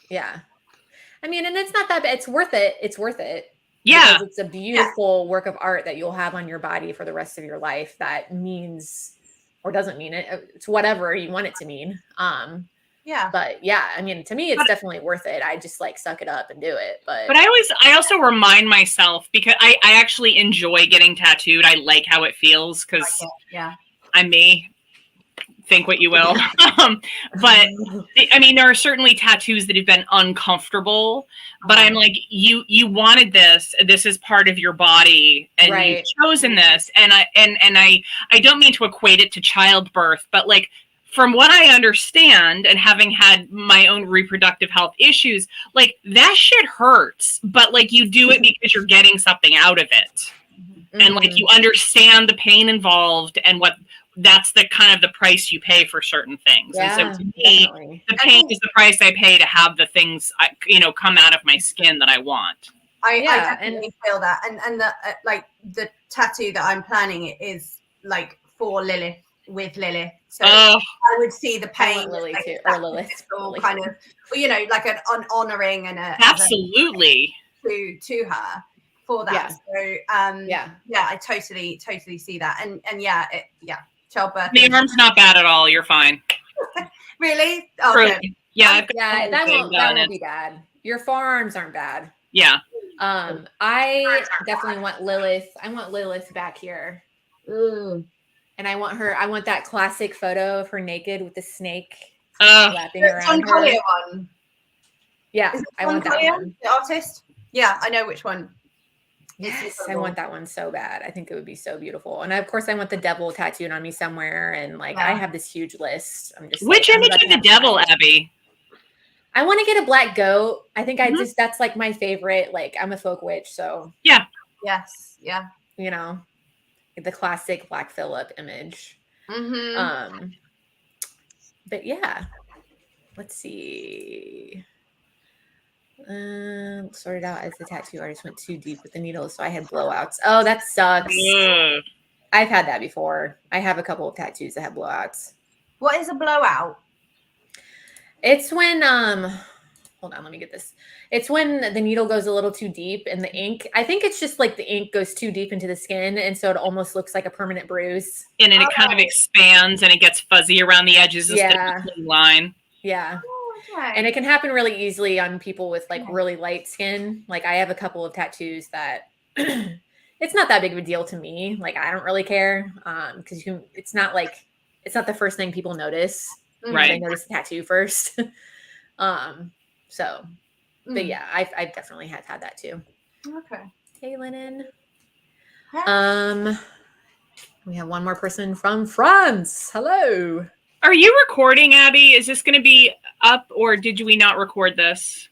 yeah. I mean, and it's not that bad. It's worth it. It's worth it. Yeah. Because it's a beautiful work of art that you'll have on your body for the rest of your life. That means, or doesn't mean it. It's whatever you want it to mean. But yeah, I mean, to me, it's definitely worth it. I just like suck it up and do it. But I also remind myself because I actually enjoy getting tattooed. I like how it feels because I'm me. think what you will. But I mean, there are certainly tattoos that have been uncomfortable, but I'm like, you wanted this. This is part of your body, and Right. you've chosen this. And I don't mean to equate it to childbirth, but like, from what I understand, and having had my own reproductive health issues, like that shit hurts, but like you do it because you're getting something out of it. And like you understand the pain involved and what that's the kind of the price you pay for certain things. Yeah, and so to me, definitely. the pain is the price I pay to have the things come out of my skin that I want. I Yeah, definitely feel that, and the like the tattoo that I'm planning is like for Lilith, with Lilith. So I would see the I pain, want Lily like, too, that or Lilith. all kind of, well, you know, like an honoring and a Absolutely to her for that. Yeah. So yeah, I totally see that, and yeah, childbirth. The arm's not bad at all. You're fine. Really? Oh, Really? okay. Yeah, I've got Yeah, that won't be bad. Your forearms aren't bad. Yeah. I definitely want Lilith. I want Lilith back here. Ooh. And I want that classic photo of her naked with the snake wrapping around her. Collier one. Yeah, I want that one. The artist? Yeah, I know which one. Yes, I want that one so bad. I think it would be so beautiful. And of course, I want the devil tattooed on me somewhere. And like, I have this huge list. I'm just which image of the devil, Abby? I want to get a black goat. I think that's like my favorite. Like, I'm a folk witch, so yeah, yes, yeah, you know, the classic Black Phillip image. But yeah, let's see. Sorted out as the tattoo artist went too deep with the needles, so I had blowouts. Oh, that sucks. I've had that before. I have a couple of tattoos that have blowouts. What is a blowout? It's when hold on, let me get this. It's when the needle goes a little too deep and the ink, I think it's just like the ink goes too deep into the skin, and so it almost looks like a permanent bruise. And then it kind of expands and it gets fuzzy around the edges instead of a clean line. Yeah. Okay. And it can happen really easily on people with like really light skin. Like I have a couple of tattoos that it's not that big of a deal to me. Like I don't really care because it's not the first thing people notice. Right. They notice the tattoo first. But yeah, I definitely have had that too. Okay. Hey, Lennon. We have one more person from France. Hello. Are you recording, Abby? Is this going to be up, or did we not record this?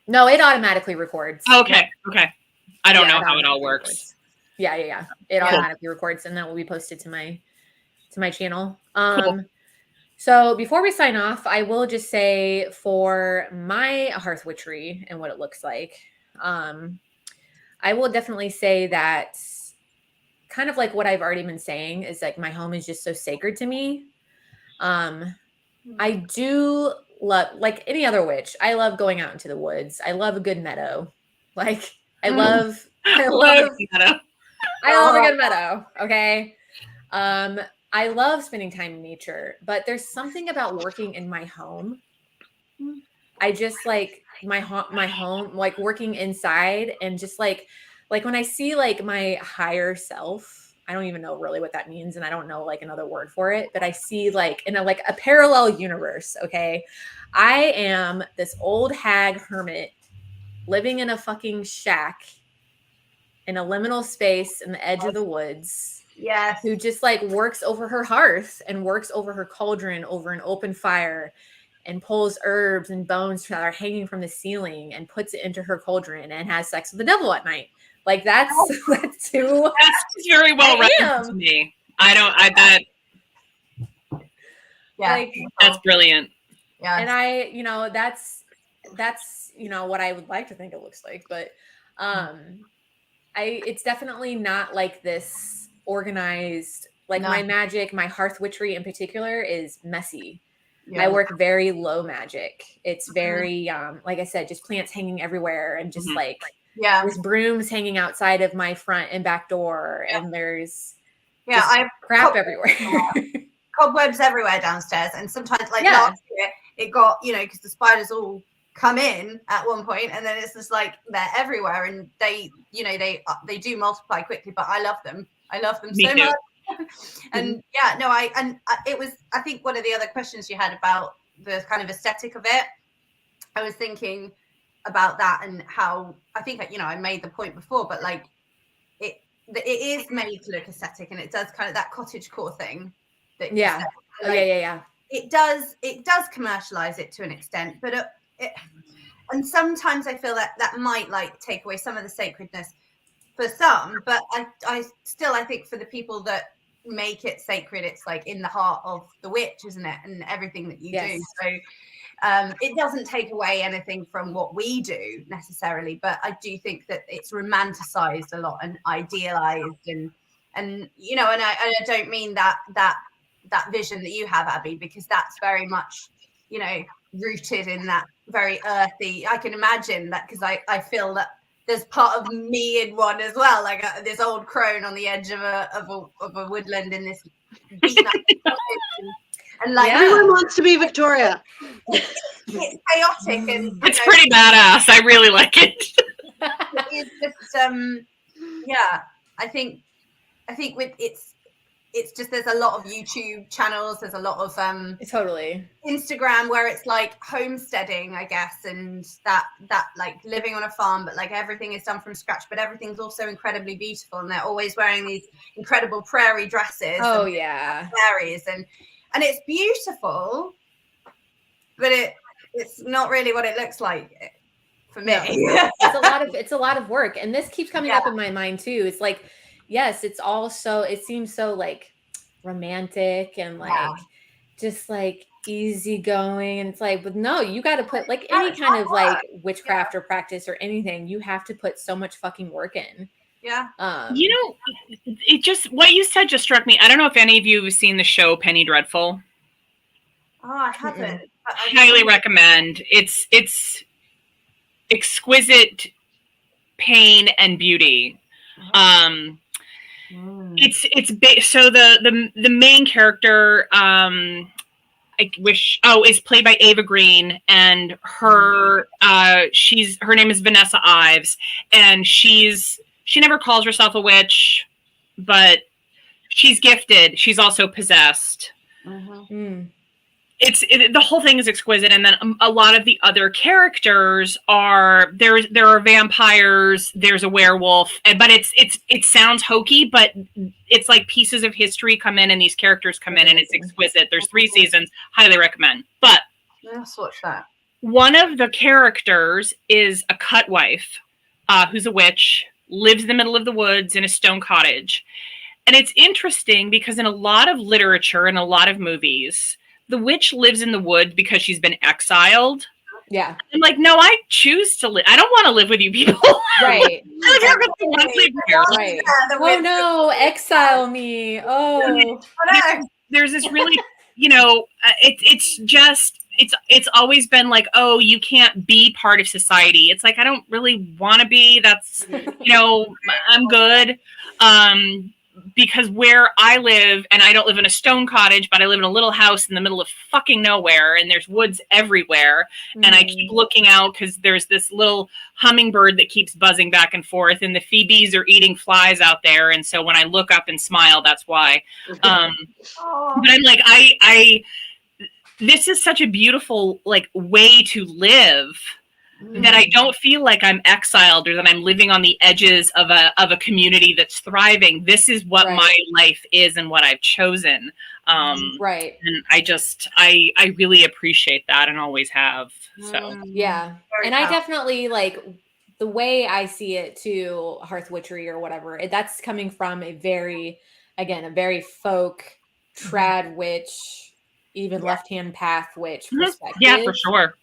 No, it automatically records. Okay. Okay. I don't know how it all works. Records. Yeah. It automatically records, and that will be posted to my channel. Cool. So before we sign off, I will just say for my Hearth Witchery and what it looks like, I will definitely say that kind of like what I've already been saying is like my home is just so sacred to me. I do love, like any other witch, I love going out into the woods. I love a good meadow. Like I love a good meadow. Okay. I love spending time in nature, but there's something about working in my home. I just like my home, like working inside, and just like when I see like my higher self, I don't even know really what that means, and I don't know like another word for it, but I see like in a parallel universe. Okay, I am this old hag hermit living in a fucking shack in a liminal space in the edge of the woods. Yes. Who just like works over her hearth and works over her cauldron over an open fire and pulls herbs and bones that are hanging from the ceiling and puts it into her cauldron and has sex with the devil at night. Like that's who that's very well written to me. Yeah, like, that's brilliant. Yeah. And that's what I would like to think it looks like, but it's definitely not like this organized, like my magic, my Hearth Witchery in particular is messy. Yeah. I work very low magic. It's very like I said, just plants hanging everywhere, and just like there's brooms hanging outside of my front and back door, and there's I have crap everywhere. Cobwebs everywhere downstairs, and sometimes last year it got because the spiders all come in at one point, and then it's just like they're everywhere, and they do multiply quickly, but I love them. I love them so much. And it was, I think one of the other questions you had about the kind of aesthetic of it, I was thinking about that and how I think, you know, I made the point before, but like it is made to look aesthetic, and it does kind of that cottage core thing that you said. Like, yeah. It does commercialize it to an extent, but and sometimes I feel that might like take away some of the sacredness for some, but I still think for the people that make it sacred, it's like in the heart of the witch, isn't it? And everything that you do. So it doesn't take away anything from what we do necessarily, but I do think that it's romanticized a lot and idealized, and you know, and I don't mean that vision that you have, Abby, because that's very much, you know, rooted in that very earthy. I can imagine that because I feel that there's part of me in one as well, like this old crone on the edge of a woodland in this beaten up and like everyone wants to be Victoria. It's chaotic and it's pretty badass. I really like it. It's just yeah. I think with it's just there's a lot of YouTube channels, there's a lot of totally Instagram where it's like homesteading, I guess, and that like living on a farm, but like everything is done from scratch, but everything's also incredibly beautiful, and they're always wearing these incredible prairie dresses. Oh yeah, prairies and it's beautiful, but it's not really what it looks like for me. No. it's a lot of work, and this keeps coming up in my mind too. It's like, yes, it's also, it seems so like romantic and like just like easygoing, and it's like, but no, you got to put like any kind of like witchcraft or practice or anything, you have to put so much fucking work in. Yeah. You know, it just, what you said just struck me. I don't know if any of you have seen the show Penny Dreadful. Oh, I haven't. Highly recommend. It's exquisite pain and beauty. So the main character, is played by Ava Green, and her name is Vanessa Ives, and she never calls herself a witch, but she's gifted. She's also possessed. The whole thing is exquisite, and then a lot of the other characters are there are vampires, there's a werewolf, but it sounds hokey, but it's like pieces of history come in and these characters come in, and it's exquisite. There's 3 seasons. Highly recommend. But let's watch that. One of the characters is a cut wife who's a witch, lives in the middle of the woods in a stone cottage. And it's interesting because in a lot of literature and a lot of movies, the witch lives in the woods because she's been exiled. Yeah. I'm like, no, I choose to live. I don't want to live with you people. Right. Right. Oh no, exile me. Oh. There's this really, you know, it's always been like, oh, you can't be part of society. It's like, I don't really want to be. That's, you know, I'm good. Because where I live, and I don't live in a stone cottage, but I live in a little house in the middle of fucking nowhere, and there's woods everywhere. And I keep looking out because there's this little hummingbird that keeps buzzing back and forth, and the phoebes are eating flies out there. And so when I look up and smile, that's why. But I'm like, this is such a beautiful like way to live, that I don't feel like I'm exiled or that I'm living on the edges of a community that's thriving. This is what my life is and what I've chosen. Right. And I really appreciate that and always have. So yeah. And I definitely like the way I see it too, Hearth Witchery or whatever, that's coming from a very folk trad witch, even left-hand path witch perspective. Yeah, for sure.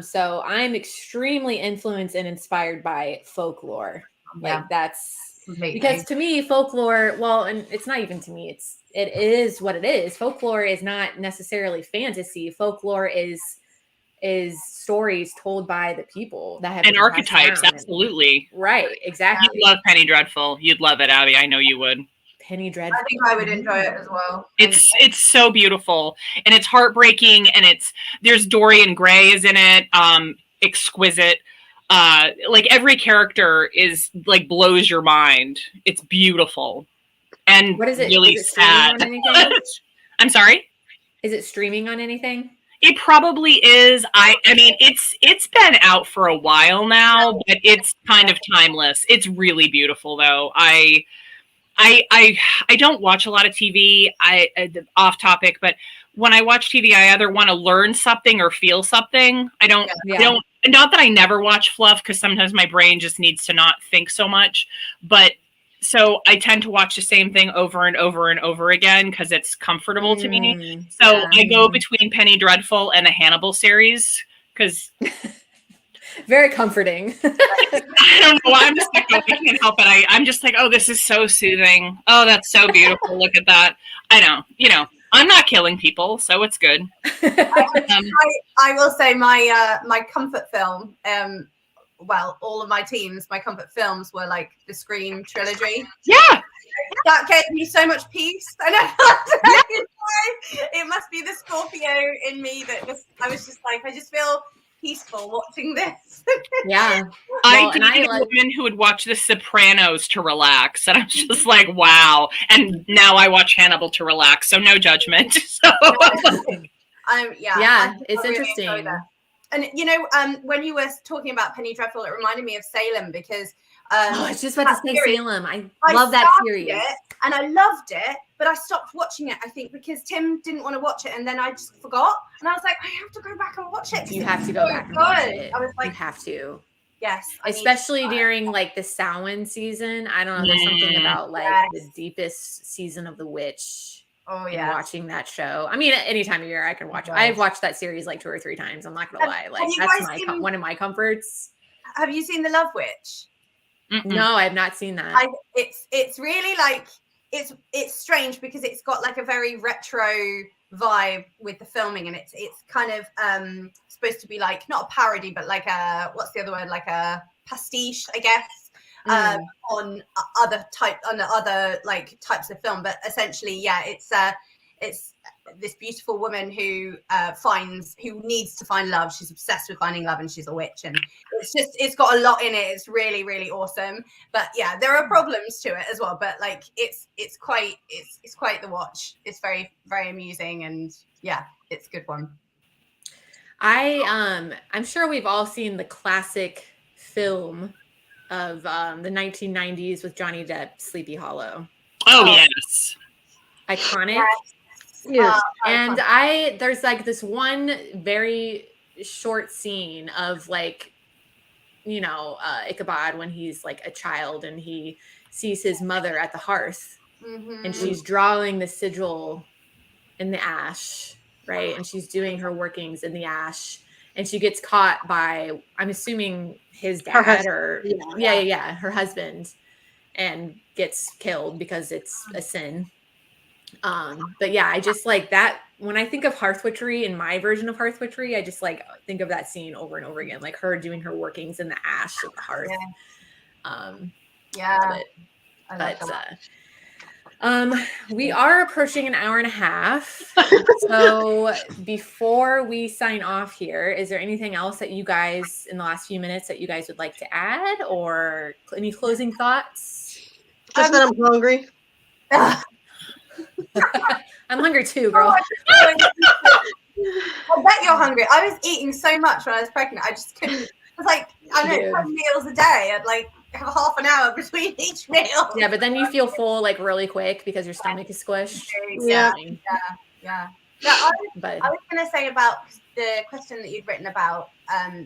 So I'm extremely influenced and inspired by folklore. Like that's because to me, folklore, well, and it's not even to me, it is what it is. Folklore is not necessarily fantasy. Folklore is stories told by the people that have and archetypes. Absolutely. Right. Exactly. You'd love Penny Dreadful. You'd love it, Abby. I know you would. Penny Dreadful. I think I would enjoy it as well. It's so beautiful, and it's heartbreaking, and there's Dorian Gray is in it, exquisite. Like every character is like blows your mind. It's beautiful, and What is it? really Is it streaming sad. on anything? I'm sorry? Is it streaming on anything? It probably is. I mean, it's been out for a while now, but it's kind of timeless. It's really beautiful, though. I don't watch a lot of TV. Off topic, but when I watch TV, I either want to learn something or feel something. I don't. Not that I never watch fluff, because sometimes my brain just needs to not think so much. But so I tend to watch the same thing over and over and over again because it's comfortable to me. So I go between Penny Dreadful and the Hannibal series because very comforting. I don't know. I'm just like, I can't help it. I'm just like, oh, this is so soothing. Oh, that's so beautiful. Look at that. I know. I'm not killing people, so it's good. I will say my comfort film. Well, all of my comfort films were like the Scream trilogy. Yeah. That gave me so much peace. And I it must be the Scorpio in me that I was just like, I just feel peaceful watching this. Yeah. I dated a woman who would watch The Sopranos to relax. And I was just like, wow. And now I watch Hannibal to relax. So no judgment. So it's interesting. And when you were talking about Penny Dreadful, it reminded me of Salem because I was just about to say Salem. I love that series. And I loved it, but I stopped watching it, I think, because Tim didn't want to watch it, and then I just forgot. And I was like, I have to go back and watch it. You have to go back and watch it. I was like, you have to. Yes. Especially during like the Samhain season. I don't know. There's something about like the deepest season of the witch. Oh yeah, watching that show. I mean, any time of year I can watch it. I've watched that series like 2 or 3 times. I'm not gonna lie. Like that's one of my comforts. Have you seen The Love Witch? No, I have not seen that. It's really like it's strange because it's got like a very retro vibe with the filming, and it's kind of supposed to be like not a parody, but like a what's the other word? Like a pastiche, I guess. On other like types of film, but essentially it's this beautiful woman who needs to find love. She's obsessed with finding love, and she's a witch, and it's got a lot in it. It's really, really awesome, but yeah, there are problems to it as well, but like it's quite the watch. It's very, very amusing, and yeah, it's a good one. I'm sure we've all seen the classic film of the 1990s with Johnny Depp, Sleepy Hollow. Oh yes. Iconic. Yes. And there's like this one very short scene of like, Ichabod when he's like a child and he sees his mother at the hearth and she's drawing the sigil in the ash, right? And she's doing her workings in the ash. And she gets caught by, I'm assuming his dad her husband, and gets killed because it's a sin. But yeah, I just like that. When I think of Hearth Witchery, in my version of Hearth Witchery, I just like think of that scene over and over again, like her doing her workings in the ash of the hearth. I love it. We are approaching an hour and a half. So before we sign off here, is there anything else that you guys in the last few minutes that you guys would like to add, or any closing thoughts? Just that I'm hungry. I'm hungry too, girl. I bet you're hungry. I was eating so much when I was pregnant. I just couldn't. It was like, I don't know, 10 meals a day. I'd like have half an hour between each meal. Yeah, but then you feel full like really quick because your stomach is squished. Yeah. I was going to say about the question that you'd written about,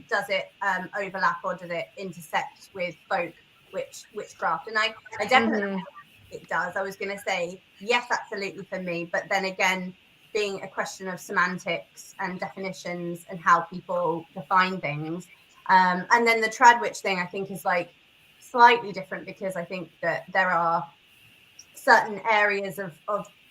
does it overlap or does it intersect with folk witchcraft? And I definitely think it does. I was going to say, yes, absolutely for me. But then again, being a question of semantics and definitions and how people define things. And then the trad witch thing, I think, is like slightly different because I think that there are certain areas of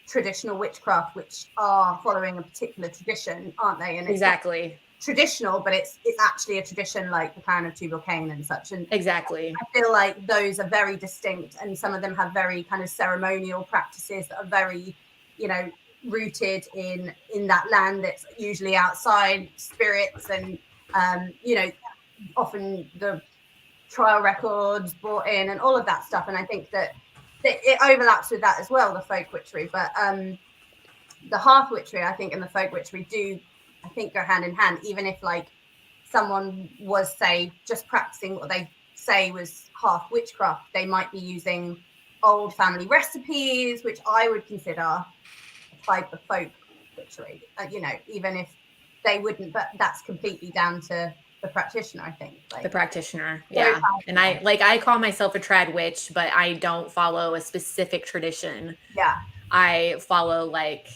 traditional witchcraft which are following a particular tradition, aren't they? And exactly traditional, but it's actually a tradition like the Clan of Tubal Cain and such. And exactly, I feel like those are very distinct, and some of them have very kind of ceremonial practices that are very, rooted in that land that's usually outside spirits and often the trial records brought in and all of that stuff. And I think that it overlaps with that as well, the folk witchery. But the Hearth Witchery, I think, and the folk witchery do, I think, go hand in hand. Even if like someone was, say, just practicing what they say was Hearth witchcraft, they might be using old family recipes, which I would consider a type of folk witchery. You know, even if they wouldn't, but that's completely down to the practitioner, I think. Like, the practitioner, yeah. And I call myself a trad witch, but I don't follow a specific tradition. Yeah, I follow like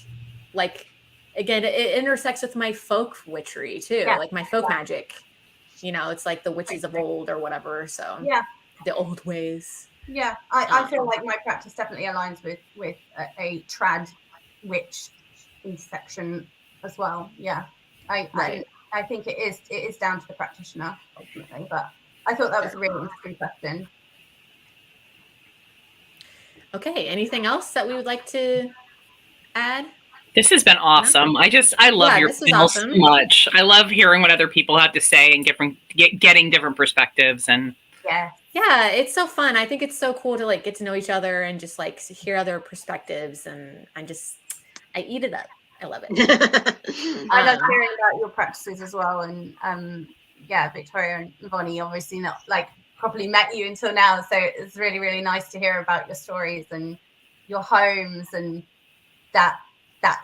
again, it intersects with my folk witchery too, like my folk magic. You know, it's like the witches of old or whatever. So yeah, the old ways. yeah. I feel like my practice definitely aligns with a trad witch intersection as well. Yeah, I think it is down to the practitioner ultimately, but I thought that was a really interesting question. Okay, anything else that we would like to add? This has been awesome. I love your panel so much. I love hearing what other people have to say and getting different perspectives. And yeah, it's so fun. I think it's so cool to like get to know each other and just like hear other perspectives. And I eat it up. I love it. I love hearing about your practices as well. And yeah, Victoria and Bonnie obviously not like properly met you until now, so it's really, really nice to hear about your stories and your homes and that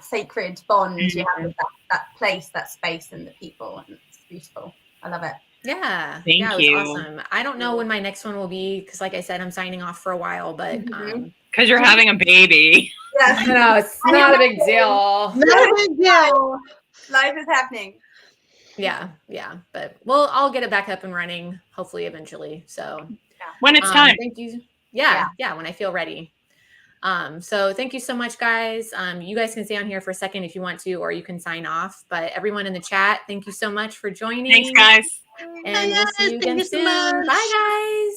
sacred bond you have with that place, that space, and the people. And it's beautiful. I love it. Yeah. Thank you. It was awesome. I don't know when my next one will be because, like I said, I'm signing off for a while, but because you're having a baby. Yeah. No, it's not a big deal. Not a big deal. Life is happening. Yeah. But I'll get it back up and running, hopefully eventually. So when it's time. Thank you. Yeah, when I feel ready. So thank you so much, guys. You guys can stay on here for a second if you want to, or you can sign off. But everyone in the chat, thank you so much for joining. Thanks, guys. And we'll see you again soon. Bye, guys.